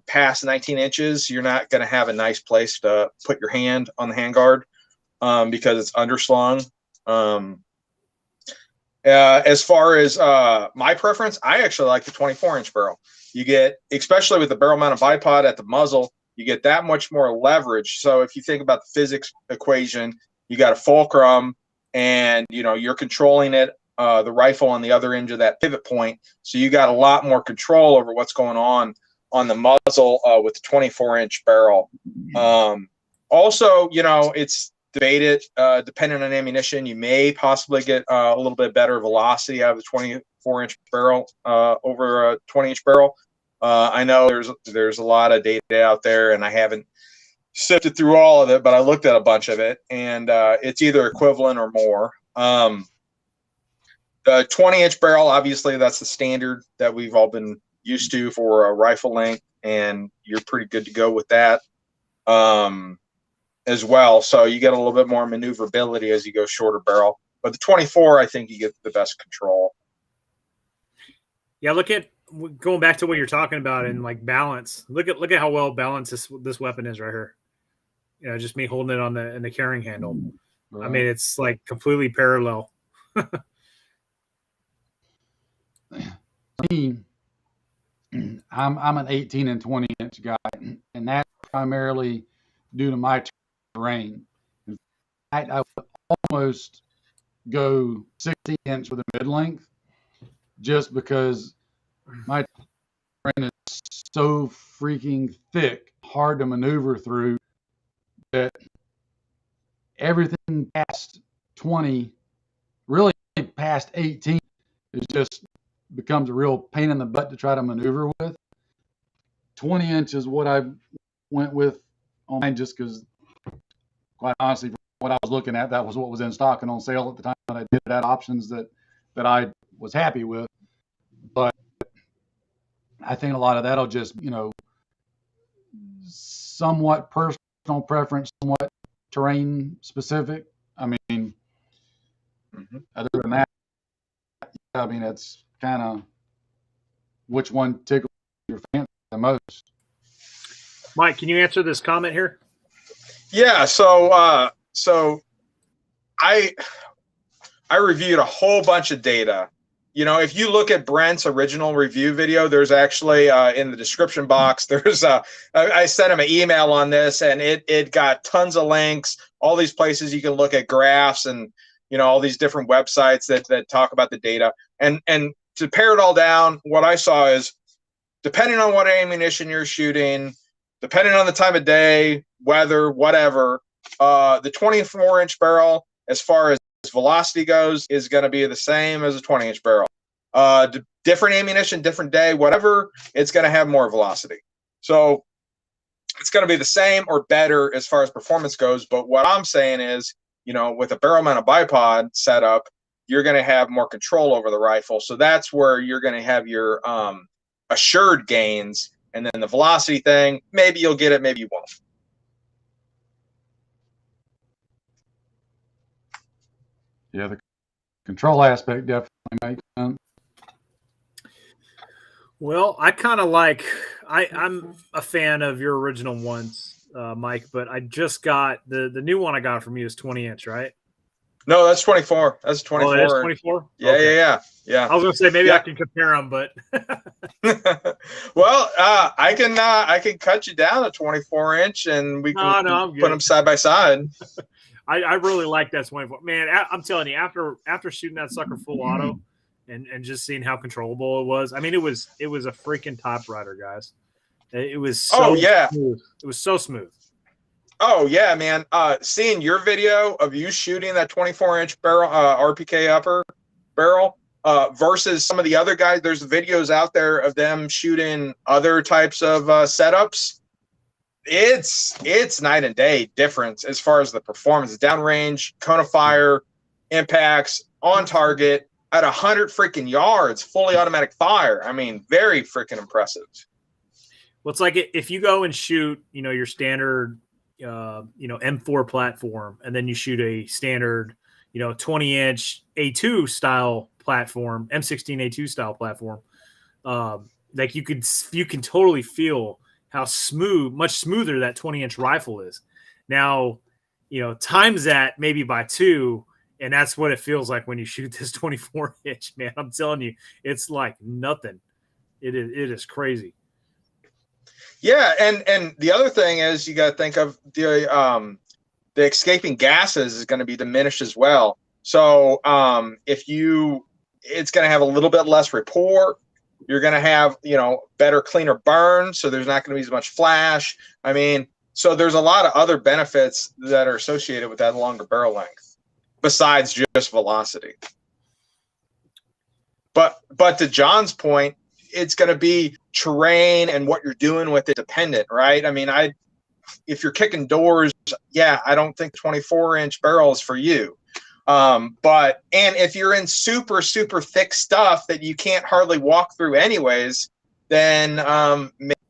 past 19 inches, you're not going to have a nice place to put your hand on the handguard because it's underslung. As far as my preference, I actually like the 24-inch barrel. You get, especially with the barrel mounted bipod at the muzzle, you get that much more leverage. So if you think about the physics equation, you got a fulcrum, and you're controlling it. The rifle on the other end of that pivot point, so you got a lot more control over what's going on the muzzle with the 24-inch barrel. Also, it's debated depending on ammunition, you may possibly get a little bit better velocity out of the 24-inch barrel over a 20-inch barrel. I know there's a lot of data out there, and I haven't sifted through all of it, but I looked at a bunch of it, and it's either equivalent or more. The 20-inch barrel, obviously, that's the standard that we've all been used to for a rifle length, and you're pretty good to go with that as well. So you get a little bit more maneuverability as you go shorter barrel. But the 24, I think you get the best control. Yeah, going back to what you're talking about and like balance. Look at how well balanced this weapon is right here. Just me holding it in the carrying handle. I mean, it's like completely parallel. Me, I'm an 18 and 20-inch guy, and that's primarily due to my terrain. In fact, I would almost go 60-inch with a mid-length, just because my terrain is so freaking thick, hard to maneuver through, that everything past 20, really past 18, is just becomes a real pain in the butt to try to maneuver with. 20 inch is what I went with on mine, just because, quite honestly, from what I was looking at, that was what was in stock and on sale at the time that I did that options that I was happy with. But I think a lot of that'll just, somewhat personal preference, somewhat terrain specific. I mean, other than that, I mean, it's kind of which one tickles your fancy the most. Mike, can you answer this comment here? Yeah. So I reviewed a whole bunch of data. If you look at Brent's original review video, there's actually in the description box, I sent him an email on this, and it got tons of links, all these places you can look at graphs and, all these different websites that talk about the data. And to pare it all down, what I saw is, depending on what ammunition you're shooting, depending on the time of day, weather, whatever, the 24-inch barrel, as far as velocity goes, is going to be the same as a 20-inch barrel. Different ammunition, different day, whatever, it's going to have more velocity. So it's going to be the same or better as far as performance goes. But what I'm saying is, with a barrel mounted bipod setup, you're going to have more control over the rifle. So that's where you're going to have your assured gains. And then the velocity thing, maybe you'll get it, maybe you won't. Yeah, the control aspect definitely makes sense. Well, I kind of like, I'm a fan of your original ones, Mike, but I just got the new one I got from you is 20-inch, right? No, that's 24. That's 24. Oh, it is 24? Yeah, Okay. yeah. I was gonna say maybe I can compare them, but well, I can cut you down to 24-inch, and we can put them side by side. I really like that 24. Man, I'm telling you, after shooting that sucker full auto, and just seeing how controllable it was, I mean, it was a freaking typewriter, guys. It was so smooth. It was so smooth. Oh yeah, man. Seeing your video of you shooting that 24-inch barrel RPK upper barrel versus some of the other guys, there's videos out there of them shooting other types of setups. It's night and day difference as far as the performance, downrange, cone of fire, impacts, on target at 100 freaking yards, fully automatic fire. I mean, very freaking impressive. Well, it's like if you go and shoot, your standard, M4 platform, and then you shoot a standard, 20-inch A2 style platform, M16 A2 style platform, like you can totally feel how much smoother that 20-inch rifle is. Now, times that maybe by 2, and that's what it feels like when you shoot this 24-inch, man. I'm telling you, it's like nothing. It is crazy. Yeah, and the other thing is you got to think of the escaping gases is going to be diminished as well. So it's going to have a little bit less rapport. You're going to have better, cleaner burn, so there's not going to be as much flash. I mean, so there's a lot of other benefits that are associated with that longer barrel length, besides just velocity. But to John's point, it's going to be terrain and what you're doing with it dependent, right? I mean, if you're kicking doors, yeah, I don't think 24-inch barrel is for you. And if you're in super, super thick stuff that you can't hardly walk through anyways, then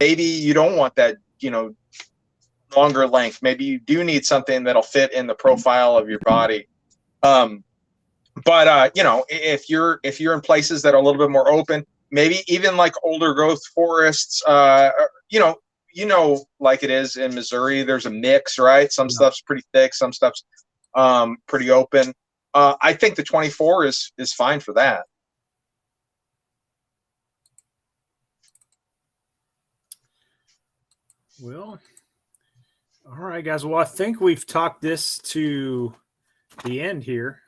maybe you don't want that, longer length. Maybe you do need something that'll fit in the profile of your body. If you're in places that are a little bit more open, maybe even like older growth forests, like it is in Missouri, there's a mix, right? Some stuff's pretty thick, some stuff's pretty open. I think the 24 is fine for that. Well, all right, guys. Well, I think we've talked this to the end here.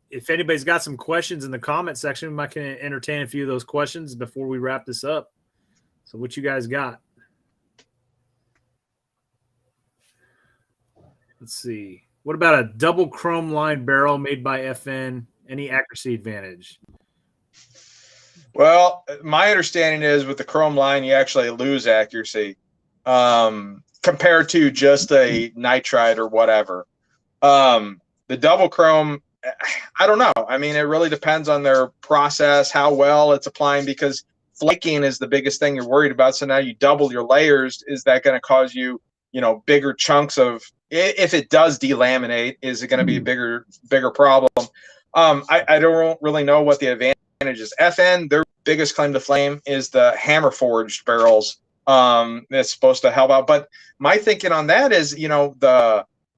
If anybody's got some questions in the comment section, we might can entertain a few of those questions before we wrap this up. So what you guys got? Let's see. What about a double chrome line barrel made by FN? Any accuracy advantage? Well, my understanding is with the chrome line, you actually lose accuracy compared to just a nitride or whatever. The double chrome, I don't know. I mean, it really depends on their process, how well it's applying, because flaking is the biggest thing you're worried about. So now you double your layers. Is that going to cause you, bigger chunks of, if it does delaminate, is it going to be a bigger problem? I don't really know what the advantage is. FN, their biggest claim to fame is the hammer forged barrels. That's supposed to help out. But my thinking on that is,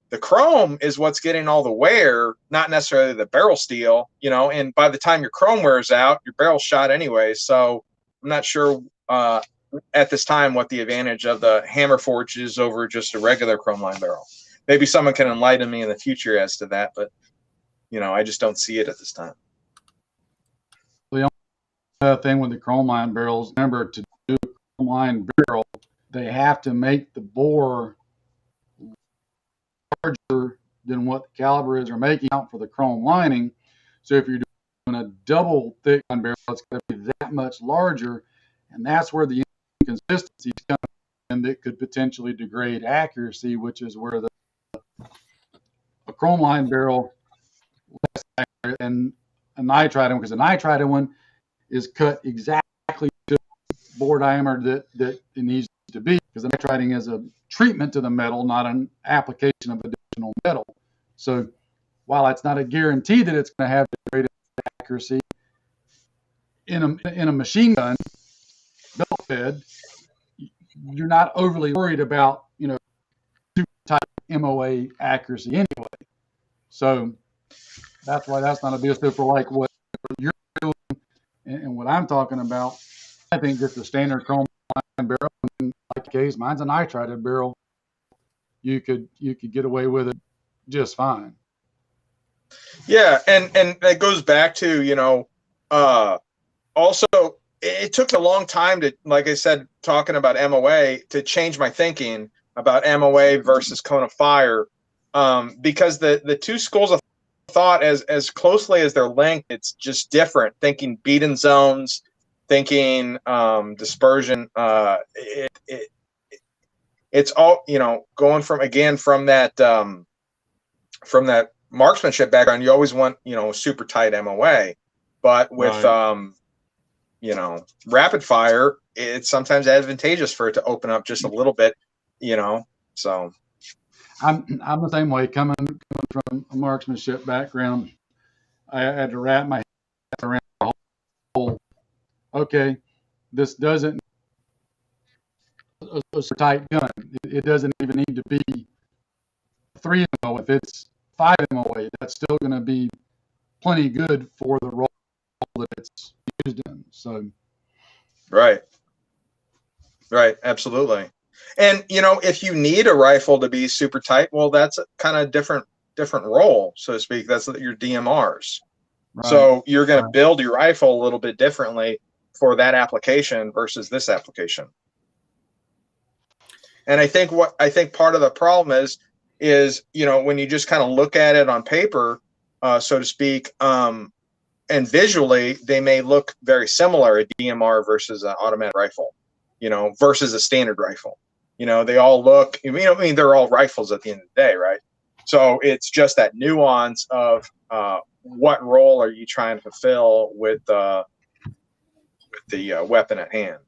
the chrome is what's getting all the wear, not necessarily the barrel steel, and by the time your chrome wears out, your barrel's shot anyway. So I'm not sure at this time what the advantage of the hammer forged is over just a regular chrome line barrel. Maybe someone can enlighten me in the future as to that, but I just don't see it at this time. The only thing with the chrome line barrels, remember, to do a chrome line barrel, they have to make the bore larger than what the caliber is or making out for the chrome lining. So if you're doing a double thick line barrel, it's going to be that much larger, and that's where the inconsistencies come in that could potentially degrade accuracy, which is where a chrome line barrel than a nitride one, because a nitride one is cut exactly to the bore diameter that it needs to be, because the nitriding is a treatment to the metal, not an application of additional metal. So while it's not a guarantee that it's going to have the greatest accuracy, in a machine gun belt fed, you're not overly worried about, super tight MOA accuracy anyway. So that's why that's not a deal. So for like what you're doing and what I'm talking about, I think just the standard chrome barrel, in my case, mine's a nitrided barrel, you could get away with it just fine. Yeah, and it goes back to, also it took a long time to, like I said, talking about MOA, to change my thinking about MOA versus cone of fire, because the two schools of thought, as closely as they're linked, it's just different. Thinking beat-in zones, thinking dispersion, it's all, going from that marksmanship background. You always want, super tight MOA, but with Right. Rapid fire, it's sometimes advantageous for it to open up just a little bit, so I'm the same way. Coming from a marksmanship background, I had to wrap my head around the whole. Okay, this doesn't a tight gun. It doesn't even need to be 3 MOA. If it's 5 MOA, that's still going to be plenty good for the role that it's used in. So, right, absolutely. And if you need a rifle to be super tight, well, that's a kind of different role, so to speak. That's your DMRs. right. So you're going to build your rifle a little bit differently for that application versus this application. And I think part of the problem is when you just kind of look at it on paper, so to speak, and visually, they may look very similar, a DMR versus an automatic rifle, versus a standard rifle. They all look, they're all rifles at the end of the day, right? So it's just that nuance of what role are you trying to fulfill with the weapon at hand,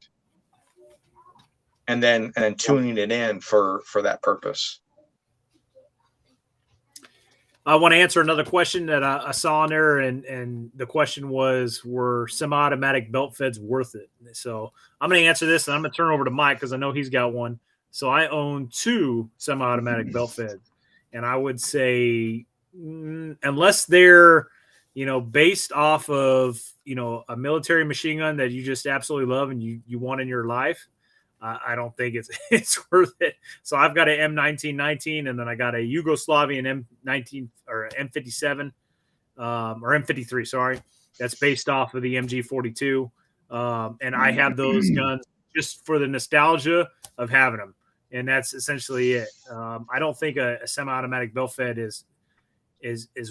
and then tuning it in for that purpose. I want to answer another question that I saw in there, and the question was, were semi-automatic belt feds worth it? So I'm going to answer this, and I'm going to turn over to Mike because I know he's got one. So I own 2 semi-automatic belt feds, and I would say unless they're, based off of, a military machine gun that you just absolutely love and you want in your life, I don't think it's worth it. So I've got an M1919, and then I got a Yugoslavian M19 or M57 or M53. Sorry, that's based off of the MG42, and I have those guns just for the nostalgia of having them, and that's essentially it. I don't think a semi-automatic belt fed is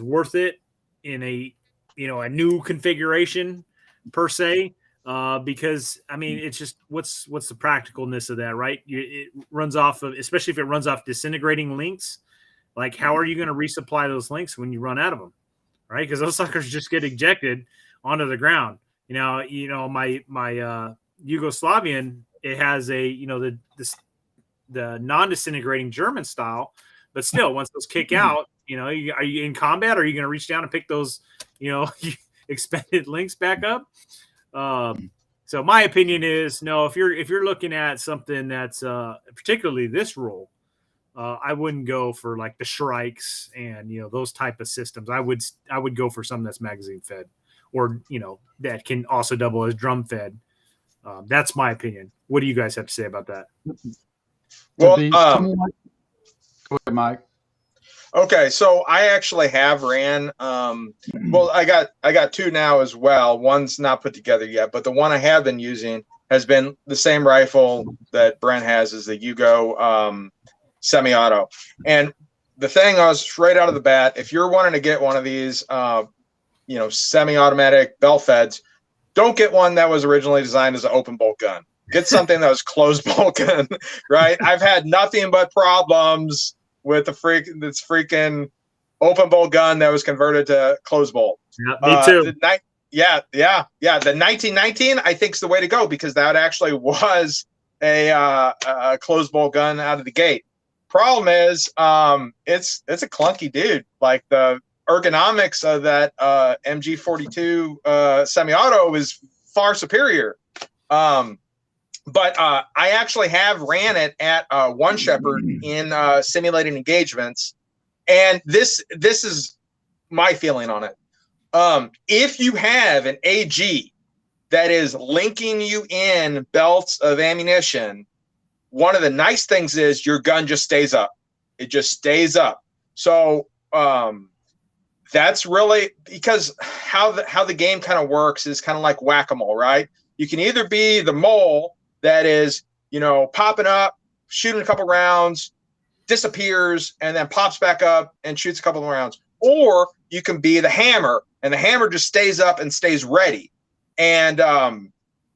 worth it in a a new configuration per se. Because it's just what's the practicalness of that, right? It runs off of, especially if it runs off disintegrating links. Like, how are you going to resupply those links when you run out of them, right? Because those suckers just get ejected onto the ground. My Yugoslavian, it has a the non-disintegrating German style, but still, once those kick out, are you in combat? Or are you going to reach down and pick those expended links back up? So my opinion is no. If you're looking at something that's particularly this role, I wouldn't go for like the Shrikes and those type of systems. I would go for something that's magazine fed, or that can also double as drum fed. That's my opinion. What do you guys have to say about that? Well, go ahead, Mike. Okay, so I actually have ran. Well, I got 2 now as well. One's not put together yet, but the one I have been using has been the same rifle that Brent has, is the Yugo semi-auto. And the thing was right out of the bat, if you're wanting to get one of these, semi-automatic belt feds, don't get one that was originally designed as an open bolt gun. Get something that was closed bolt gun, right? I've had nothing but problems with this freaking open bolt gun that was converted to closed bolt. Yeah, me too. The 1919 I think is the way to go, because that actually was a closed bolt gun out of the gate. Problem is, it's a clunky dude. Like the ergonomics of that MG42 semi-auto is far superior. But I actually have ran it at One Shepherd in simulating engagements, and this is my feeling on it. If you have an AG that is linking you in belts of ammunition, one of the nice things is your gun just stays up. It just stays up. So that's really, because how the game kind of works is kind of like whack-a-mole, right? You can either be the mole that is, popping up, shooting a couple rounds, disappears, and then pops back up and shoots a couple of rounds. Or you can be the hammer, and the hammer just stays up and stays ready. And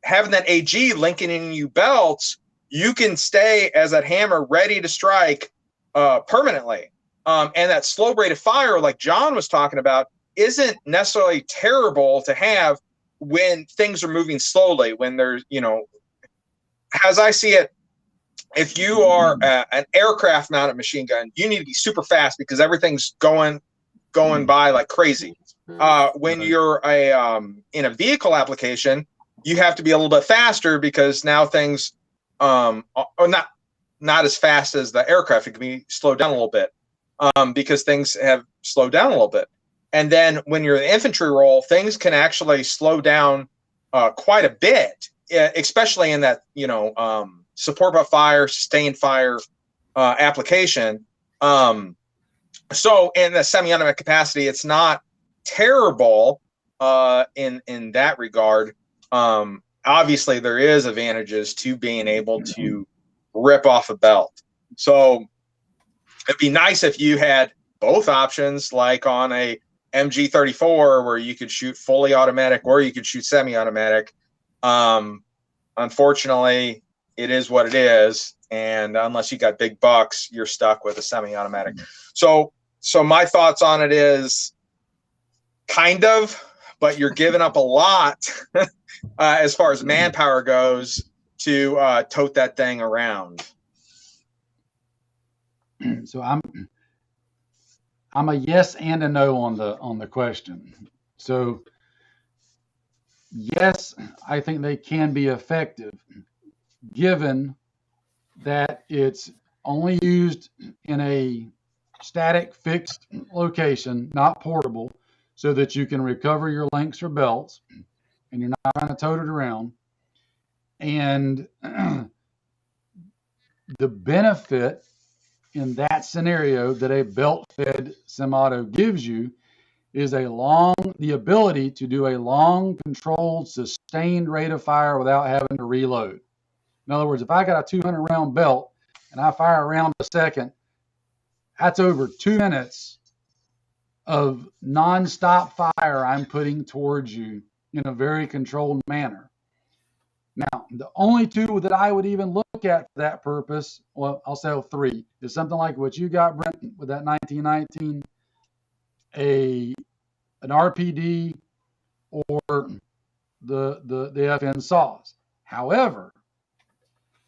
having that AG linking in you belts, you can stay as that hammer ready to strike permanently. And that slow rate of fire, like John was talking about, isn't necessarily terrible to have when things are moving slowly, when there's, as I see it, if you are an aircraft mounted machine gun, you need to be super fast because everything's going by like crazy. When you're in a vehicle application, you have to be a little bit faster because now things are not as fast as the aircraft. It can be slowed down a little bit because things have slowed down a little bit. And then when you're in the infantry role, things can actually slow down quite a bit, especially in that support by fire, sustained fire application. So in the semi-automatic capacity, it's not terrible in that regard. Obviously, there is advantages to being able to rip off a belt. So it'd be nice if you had both options, like on a MG34, where you could shoot fully automatic or you could shoot semi-automatic. Unfortunately, it is what it is, and unless you got big bucks, you're stuck with a semi-automatic. So my thoughts on it is kind of, but you're giving up a lot as far as manpower goes to tote that thing around. So I'm a yes and a no on the question. So yes, I think they can be effective, given that it's only used in a static fixed location, not portable, so that you can recover your links or belts and you're not trying to tote it around. And the benefit in that scenario that a belt-fed semi-auto gives you is the ability to do a long, controlled, sustained rate of fire without having to reload. In other words, if I got a 200-round belt and I fire a round a second, that's over 2 minutes of nonstop fire I'm putting towards you in a very controlled manner. Now, the only two that I would even look at for that purpose, well, I'll say three, is something like what you got, Brent, with that 1919, an RPD, or the FN saws. However,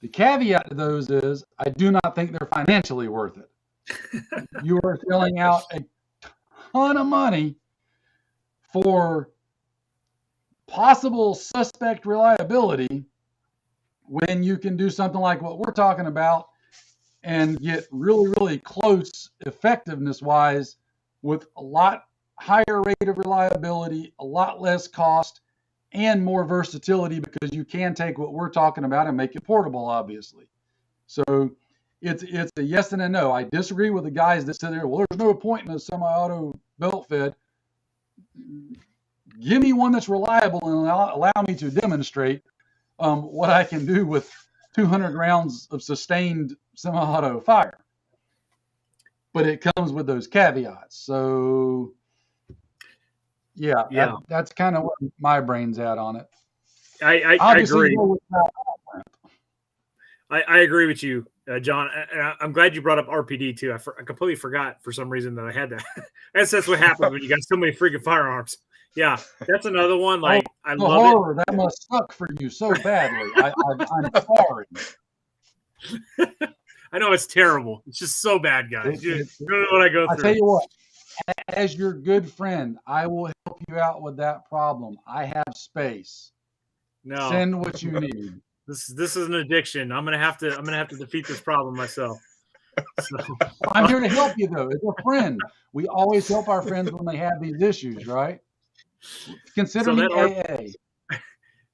the caveat to those is I do not think they're financially worth it. You are filling out a ton of money for possible suspect reliability when you can do something like what we're talking about and get really, really close effectiveness wise with a lot higher rate of reliability, a lot less cost, and more versatility, because you can take what we're talking about and make it portable, obviously. So it's a yes and a no. I disagree with the guys that say there, well, there's no point in a semi-auto belt fed. Give me one that's reliable and allow me to demonstrate what I can do with 200 rounds of sustained semi-auto fire. But it comes with those caveats. So yeah. That's kind of where my brain's at on it. I agree. I agree with you, John. I'm glad you brought up RPD too. I completely forgot for some reason that I had that. That's what happens when you got so many freaking firearms. Yeah, that's another one. Like I the love horror, that must suck for you so badly. I'm sorry. I know it's terrible. It's just so bad, guys. You don't know what I go through. I tell you what, as your good friend, I will help you out with that problem. I have space. No, send what you need. This is an addiction. I'm gonna have to defeat this problem myself. So. I'm here to help you though. As a friend, we always help our friends when they have these issues, right? Consider me AA.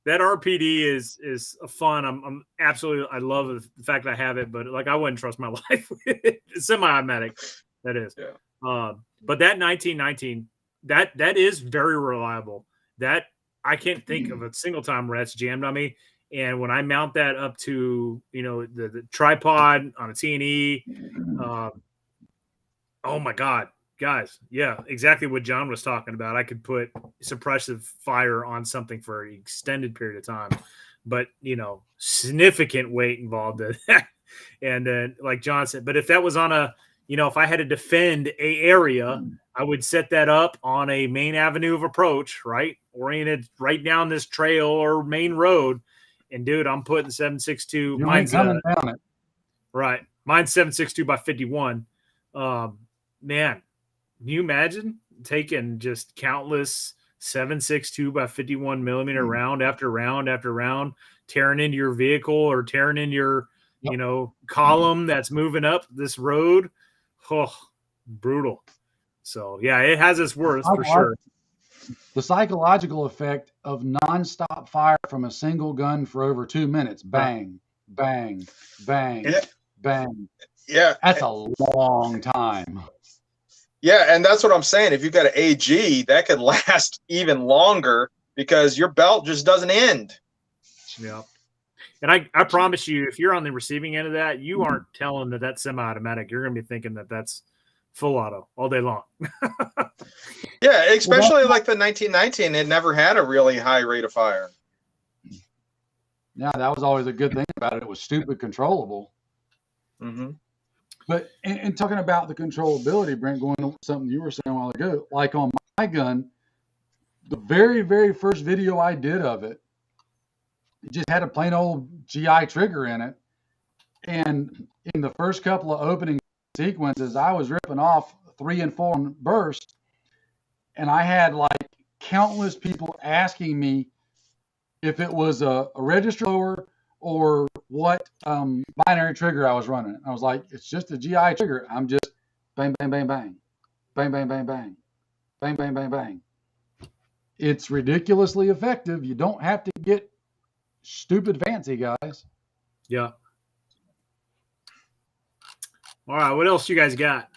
That RPD is fun. I'm absolutely. I love the fact that I have it, but like I wouldn't trust my life with it. It's semi-automatic. That is. Yeah. But that 1919, that is very reliable. That I can't think of a single time where that's jammed on me. And when I mount that up to, the tripod on a T&E, oh my God, guys. Yeah, exactly what John was talking about. I could put suppressive fire on something for an extended period of time, but, significant weight involved in that. And then, like John said, but if that was on a, if I had to defend a area, I would set that up on a main avenue of approach, right? Oriented right down this trail or main road. And dude, I'm putting 7.62. Mine's coming down it. Right. Mine's 7.62 by 51. Man, can you imagine taking just countless 7.62 by 51 millimeter round after round after round, tearing into your vehicle or tearing in your, column that's moving up this road? Oh, brutal. So yeah, it has its worth for sure. The psychological effect of nonstop fire from a single gun for over 2 minutes. Bang, bang, bang, bang. Yeah. That's a long time. Yeah, and that's what I'm saying. If you've got an AG, that could last even longer because your belt just doesn't end. Yeah. And I promise you, if you're on the receiving end of that, you aren't telling that that's semi-automatic. You're going to be thinking that that's full auto all day long. Yeah, especially like the 1919, it never had a really high rate of fire. Yeah, that was always a good thing about it. It was stupid controllable. Mm-hmm. But in talking about the controllability, Brent, going to something you were saying a while ago, like on my gun, the very, very first video I did of it, it just had a plain old GI trigger in it. And in the first couple of opening sequences, I was ripping off 3 and 4 bursts. And I had like countless people asking me if it was a register lower or what binary trigger I was running. I was like, it's just a GI trigger. I'm just bang, bang, bang, bang, bang, bang, bang, bang, bang, bang, bang, bang. It's ridiculously effective. You don't have to get stupid fancy, guys. Yeah. All right. What else you guys got?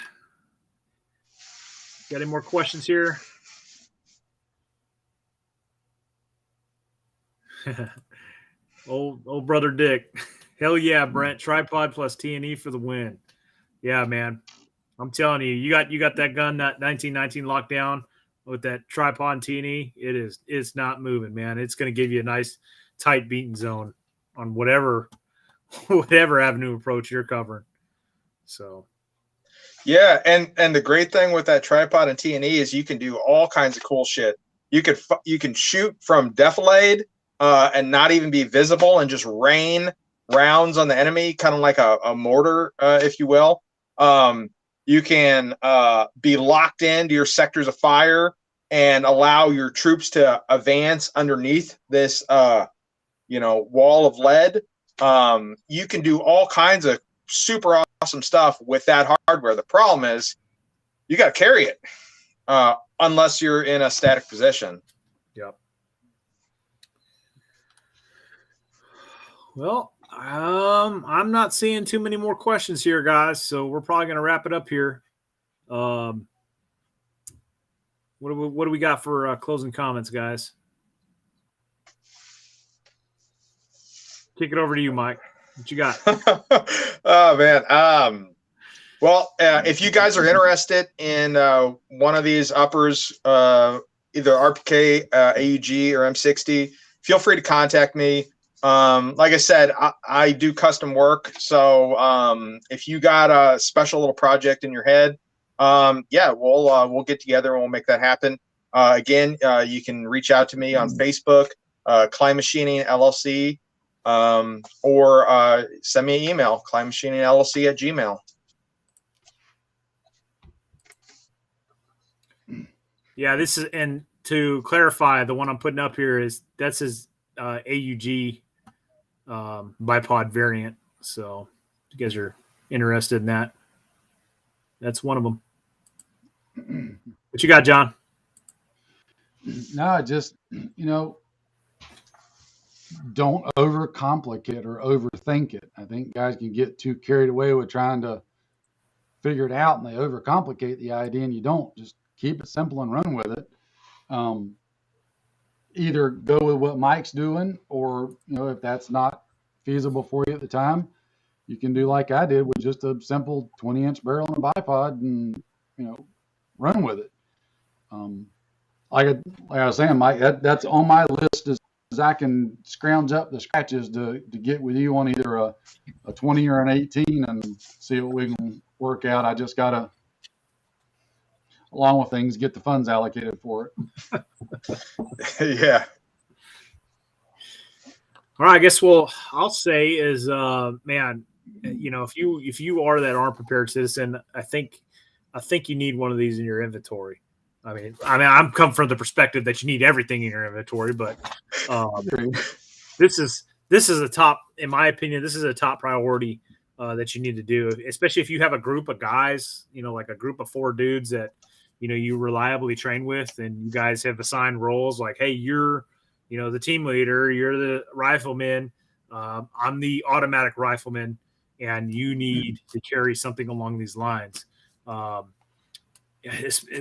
Got any more questions here? old brother Dick. Hell yeah, Brent. Tripod plus T&E for the win. Yeah, man. I'm telling you, you got that gun, that 1919 lockdown with that tripod and T&E. It's not moving, man. It's going to give you a nice tight beating zone on whatever avenue approach you're covering. So. Yeah, and the great thing with that tripod and T&E is you can do all kinds of cool shit. You can shoot from defilade and not even be visible and just rain rounds on the enemy, kind of like a mortar, if you will. You can be locked into your sectors of fire and allow your troops to advance underneath this, wall of lead. You can do all kinds of super awesome stuff with that hardware. The problem is you got to carry it unless you're in a static position. Yep. Well, I'm not seeing too many more questions here, guys. So we're probably going to wrap it up here. What do we got for closing comments, guys? Kick it over to you, Mike. What you got? Oh man. Well, if you guys are interested in one of these uppers, either RPK, AUG, or M60, feel free to contact me. Like I said, I do custom work. So if you got a special little project in your head, yeah, we'll get together and we'll make that happen. Again, you can reach out to me on Facebook, Klein Machining LLC, or send me an email, kleinmachiningllc@gmail. Yeah, this is, and to clarify, the one I'm putting up here that's his AUG bipod variant. So if you guys are interested in that, that's one of them. What you got, John? No, just, don't overcomplicate or overthink it. I think guys can get too carried away with trying to figure it out, and they overcomplicate the idea, and you don't. Just keep it simple and run with it. Either go with what Mike's doing, or if that's not feasible for you at the time, you can do like I did with just a simple 20-inch barrel and a bipod, and run with it. Like I was saying, Mike, that's on my list as I can scrounge up the scratches to get with you on either a 20 or an 18 and see what we can work out. I just gotta, along with things, get the funds allocated for it. Yeah. All right, I guess I'll say is, man, if you are that arm prepared citizen, I think you need one of these in your inventory. I mean, I'm come from the perspective that you need everything in your inventory, but this is a top, in my opinion, this is a top priority that you need to do, especially if you have a group of guys, like a group of 4 dudes that you reliably train with, and you guys have assigned roles. Like, hey, you're the team leader, you're the rifleman, I'm the automatic rifleman, and you need to carry something along these lines.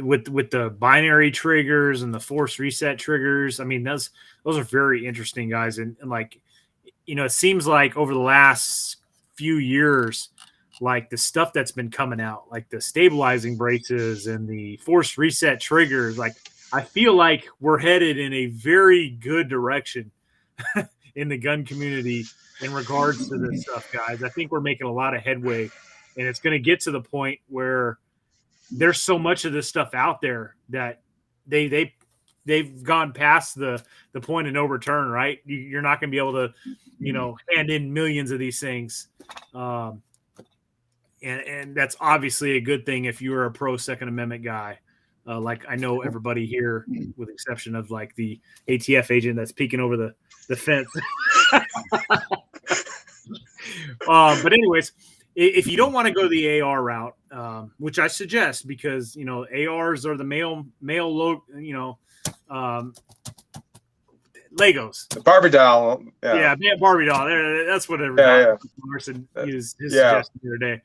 With the binary triggers and the force reset triggers, I mean, those are very interesting, guys. And like, it seems like over the last few years, like the stuff that's been coming out, like the stabilizing braces and the force reset triggers, like I feel like we're headed in a very good direction in the gun community in regards to this stuff, guys. I think we're making a lot of headway, and it's going to get to the point where there's so much of this stuff out there that they've gone past the point of no return, right? You're not going to be able to, hand in millions of these things. And that's obviously a good thing if you're a pro Second Amendment guy. Like I know everybody here, with the exception of like the ATF agent that's peeking over the fence. But anyways, if you don't want to go the AR route, which I suggest, because ARs are the male Legos, the Barbie doll. Yeah, Barbie doll. That's what Larson used his suggestion the other day.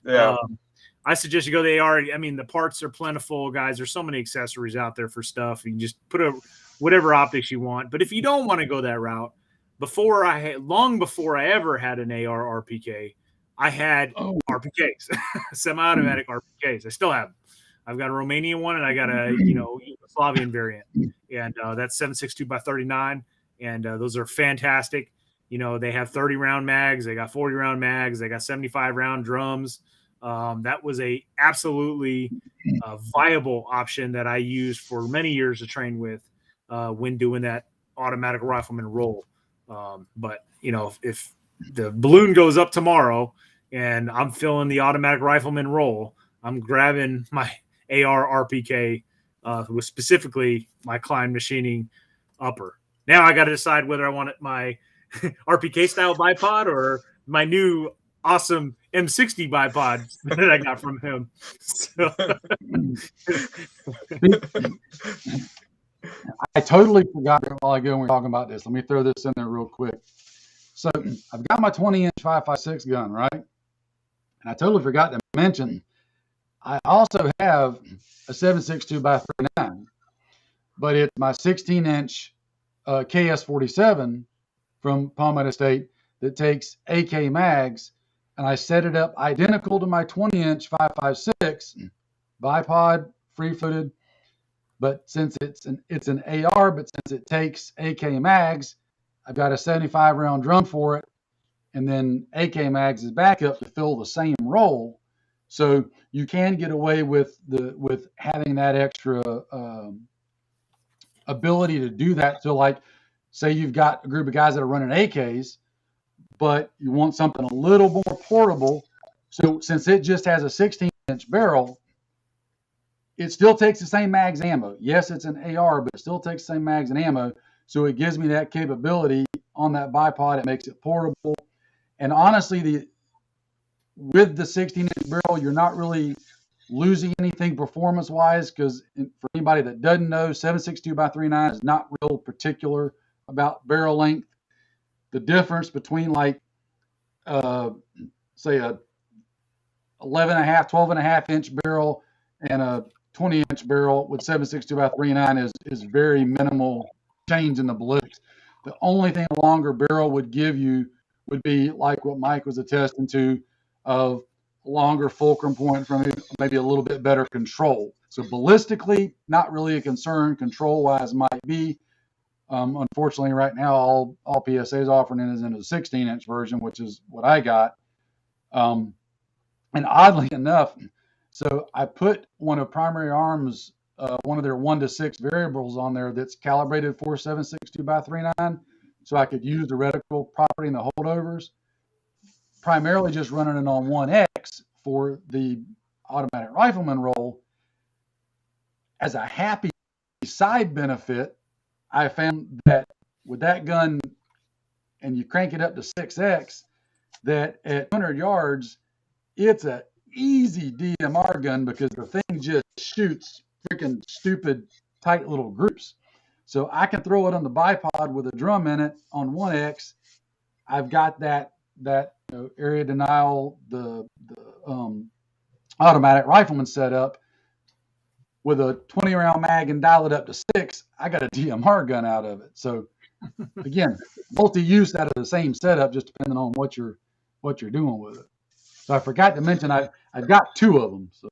Yeah. I suggest you go the AR. I mean, the parts are plentiful, guys. There's so many accessories out there for stuff. You can just put whatever optics you want. But if you don't want to go that route, long before I ever had an AR-RPK, I had RPKs, semi-automatic RPKs. I still have them. I've got a Romanian one, and I got a Yugoslavian variant, and that's 7.62x39, and those are fantastic. They have 30-round mags, they got 40-round mags, they got 75-round drums. That was a absolutely viable option that I used for many years to train with when doing that automatic rifleman role. But if the balloon goes up tomorrow and I'm filling the automatic rifleman role, I'm grabbing my AR-RPK with specifically my Klein Machining upper. Now I got to decide whether I want my RPK style bipod or my new awesome M60 bipod that I got from him. So. I totally forgot while ago when we were talking about this. Let me throw this in there real quick. So I've got my 20-inch 5.56 gun, right? And I totally forgot to mention, I also have a 7.62x39, but it's my 16-inch KS-47 from Palmetto State that takes AK mags, and I set it up identical to my 20-inch 5.56 bipod, free-footed. But since it's an AR, but since it takes AK mags, I've got a 75 round drum for it, and then AK mags as backup to fill the same role. So you can get away with having that extra ability to do that. So like, say you've got a group of guys that are running AKs, but you want something a little more portable. So since it just has a 16-inch barrel, it still takes the same mags and ammo. Yes, it's an AR, but it still takes the same mags and ammo. So it gives me that capability on that bipod. It makes it portable. And honestly, with the 16-inch barrel, you're not really losing anything performance-wise, because for anybody that doesn't know, 7.62x39 is not real particular about barrel length. The difference between like, say a 12.5 inch barrel and a 20-inch barrel with 7.62x39 is very minimal change in the ballistics. The only thing a longer barrel would give you would be like what Mike was attesting to, of longer fulcrum point from maybe a little bit better control. So ballistically, not really a concern. Control-wise might be. Unfortunately, right now, all PSA is offering is in a 16-inch version, which is what I got. And oddly enough, so I put one of Primary Arms, one of their 1 to 6 variables on there that's calibrated for 7.62x39, so I could use the reticle property and the holdovers. Primarily just running it on 1X for the automatic rifleman role. As a happy side benefit, I found that with that gun, and you crank it up to 6X, that at 200 yards, it's a easy DMR gun because the thing just shoots freaking stupid tight little groups. So I can throw it on the bipod with a drum in it on 1X. I've got that area denial, the automatic rifleman setup with a 20 round mag and dial it up to 6. I got a DMR gun out of it. So again, multi-use out of the same setup, just depending on what you're doing with it. So I forgot to mention I've got 2 of them. So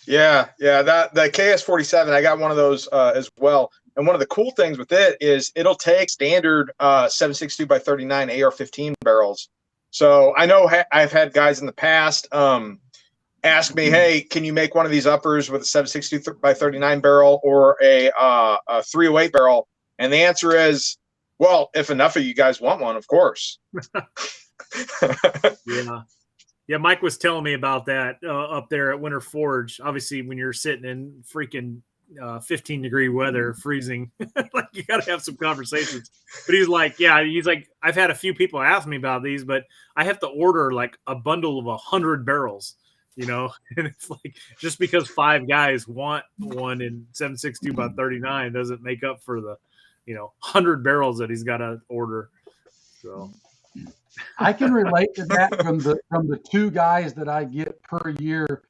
yeah, that the KS-47, I got one of those as well. And one of the cool things with it is it'll take standard 7.62x39 AR-15 barrels. So I know I've had guys in the past ask me, hey, can you make one of these uppers with a 7.62x39 barrel or a 308 barrel? And the answer is, well, if enough of you guys want one, of course. Yeah, Mike was telling me about that up there at Winter Forge. Obviously, when you're sitting in freaking 15-degree weather, freezing, like you got to have some conversations. But he's like, I've had a few people ask me about these, but I have to order like a bundle of 100 barrels, and it's like just because 5 guys want one in 7.62x39 doesn't make up for the 100 barrels that he's got to order. So I can relate to that from the 2 guys that I get per year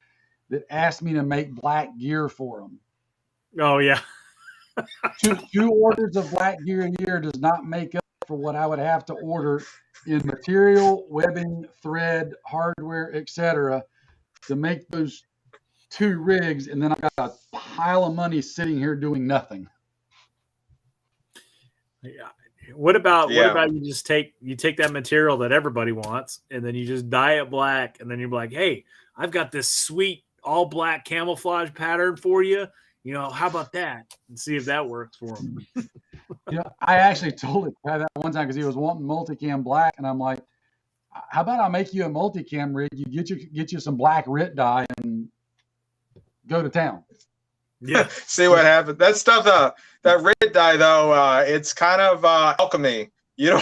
that ask me to make black gear for them. Oh yeah. two orders of black gear a year does not make up for what I would have to order in material, webbing, thread, hardware, etc., to make those 2 rigs, and then I got a pile of money sitting here doing nothing. Yeah. What about you just take that material that everybody wants and then you just dye it black, and then you're like, hey, I've got this sweet all black camouflage pattern for you. How about that? And see if that works for him. I actually told him that one time because he was wanting multicam black, and I'm like, how about I make you a multicam rig? You get you some black RIT dye and go to town. Yeah. See what happens. That stuff, that RIT dye though, it's kind of alchemy. You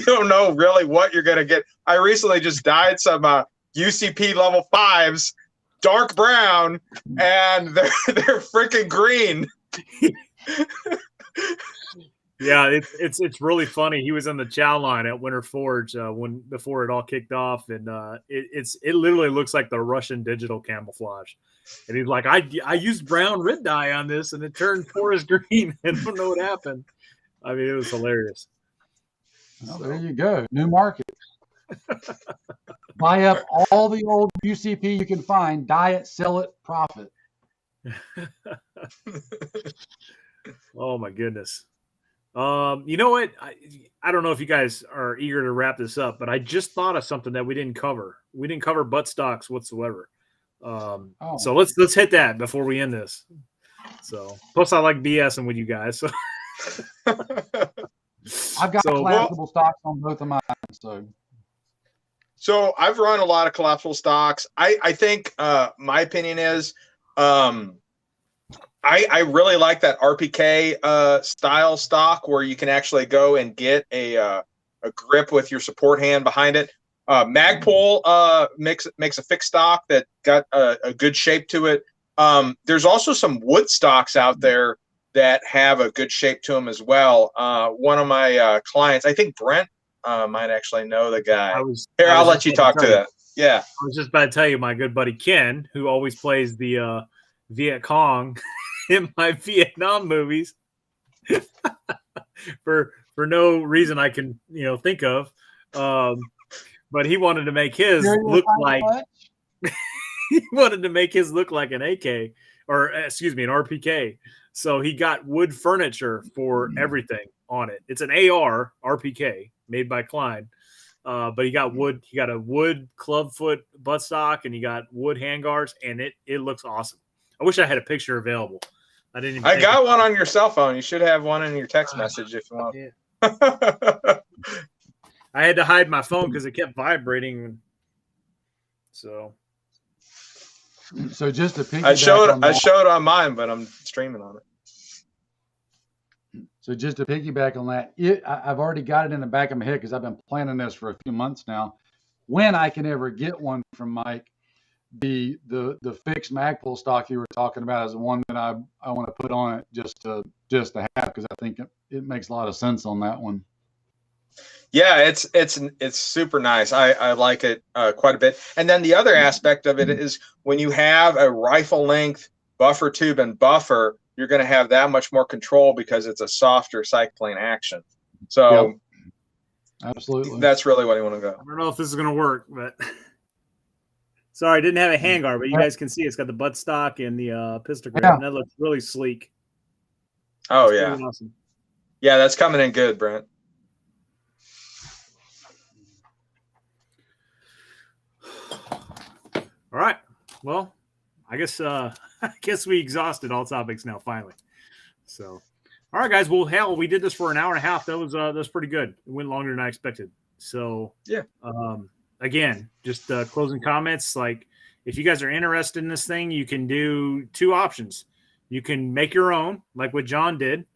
don't know really what you're gonna get. I recently just dyed some UCP level 5s dark brown, and they're freaking green. Yeah, it's really funny. He was in the chow line at Winter Forge before it all kicked off, and it literally looks like the Russian digital camouflage. And he's like, I used brown RIT dye on this, and it turned forest green. I don't know what happened. I mean, it was hilarious. Well, there you go, new market. Buy up all the old UCP you can find, dye it, sell it, profit. Oh my goodness. You know what? I don't know if you guys are eager to wrap this up, but I just thought of something that we didn't cover. We didn't cover butt stocks whatsoever. So let's hit that before we end this. So plus I like BSing with you guys. So I've got collapsible stocks on both of mine. So I've run a lot of collapsible stocks. I think my opinion is I really like that RPK style stock where you can actually go and get a grip with your support hand behind it. Magpul makes a fixed stock that got a good shape to it. There's also some wood stocks out there that have a good shape to them as well. One of my clients, I think Brent might actually know the guy. I'll let you talk to that. Yeah. I was just about to tell you, my good buddy Ken, who always plays the Viet Cong in my Vietnam movies for no reason I can think of. But he wanted to make his look like he wanted to make his look like an AK, or excuse me, an RPK. So he got wood furniture for everything on it. It's an AR-RPK made by Klein. But he got wood. He got a wood clubfoot buttstock, and he got wood handguards, and it looks awesome. I wish I had a picture available. I didn't. I got one on your cell phone. You should have one in your text message if you want. Yeah. I had to hide my phone because it kept vibrating. So just to piggyback, I showed on mine, but I'm streaming on it. So just to piggyback on that, I've already got it in the back of my head because I've been planning this for a few months now. When I can ever get one from Mike, the fixed Magpul stock you were talking about is the one that I want to put on it just to have, because I think it makes a lot of sense on that one. Yeah, it's super nice. I like it quite a bit. And then the other aspect of it is when you have a rifle length buffer tube and buffer, you're going to have that much more control because it's a softer cycling action. So yep. Absolutely, that's really what you want to go. I don't know if this is going to work, but sorry, I didn't have a handguard, but you guys can see it's got the buttstock and the pistol grip, and that looks really sleek. Oh, yeah. Awesome. Yeah, that's coming in good, Brent. All right. Well, I guess we exhausted all topics now finally. So, all right, guys. Well, hell, we did this for an hour and a half. That was pretty good. It went longer than I expected. So, yeah. Again, just closing comments. Like, if you guys are interested in this thing, you can do two options. You can make your own, like what John did.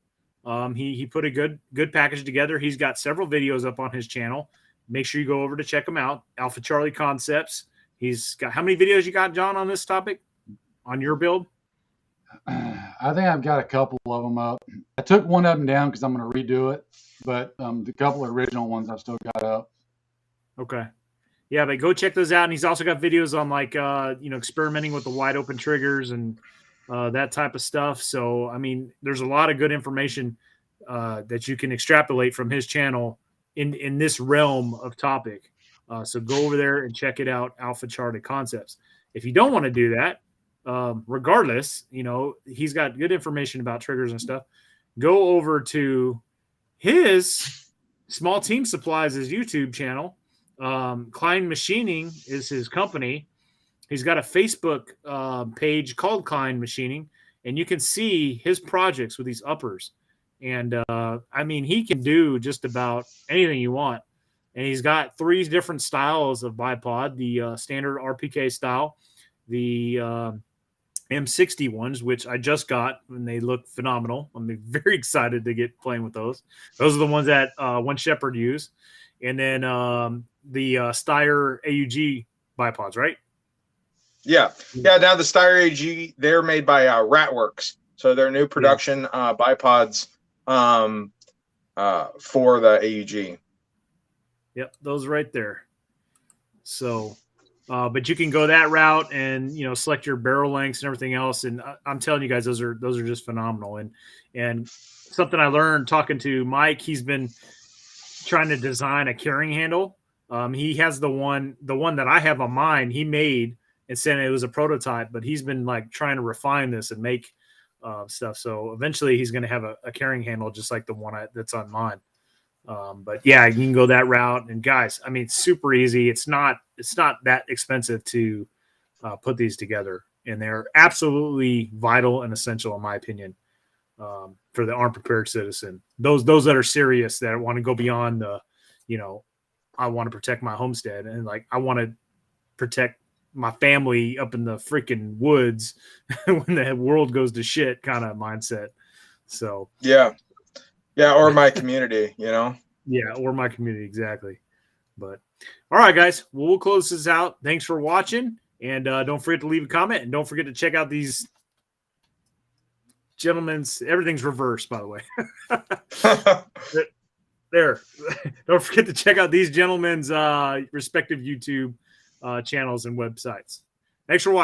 He put a good package together. He's got several videos up on his channel. Make sure you go over to check them out. Alpha Charlie Concepts. He's got, how many videos you got, John, on this topic, on your build? I think I've got a couple of them up. I took one of them down because I'm going to redo it, but the couple of original ones I've still got up. Okay. Yeah, but go check those out. And he's also got videos on like, experimenting with the wide open triggers and that type of stuff. So, I mean, there's a lot of good information that you can extrapolate from his channel in this realm of topic. So go over there and check it out, Alpha Charlie Concepts. If you don't want to do that, regardless, he's got good information about triggers and stuff. Go over to his Small Team Supplies, his YouTube channel. Klein Machining is his company. He's got a Facebook page called Klein Machining, and you can see his projects with these uppers. And I mean, he can do just about anything you want. And he's got 3 different styles of bipod: the standard RPK style, the M60 ones, which I just got, and they look phenomenal. I'm very excited to get playing with those. Those are the ones that One Shepherd use. And then the Steyr AUG bipods, right? Yeah. Yeah, now the Steyr AUG, they're made by Ratworks. So they're new production bipods for the AUG. Yep, those right there. So, but you can go that route and select your barrel lengths and everything else. And I'm telling you guys, those are just phenomenal. And something I learned talking to Mike, he's been trying to design a carrying handle. He has the one that I have on mine. He made and said it was a prototype, but he's been like trying to refine this and make stuff. So eventually he's going to have a carrying handle just like the one that's on mine. But yeah, you can go that route. And guys, I mean, super easy. It's not that expensive to put these together, and they're absolutely vital and essential, in my opinion, for the armed prepared citizen. Those that are serious, that want to go beyond the, I want to protect my homestead, and like I want to protect my family up in the freaking woods when the world goes to shit kind of mindset. So yeah, or my community, Yeah, or my community, exactly. But all right, guys, well, we'll close this out. Thanks for watching, and don't forget to leave a comment, and don't forget to check out these gentlemen's. Everything's reversed, by the way. There. Don't forget to check out these gentlemen's respective YouTube channels and websites. Thanks for watching.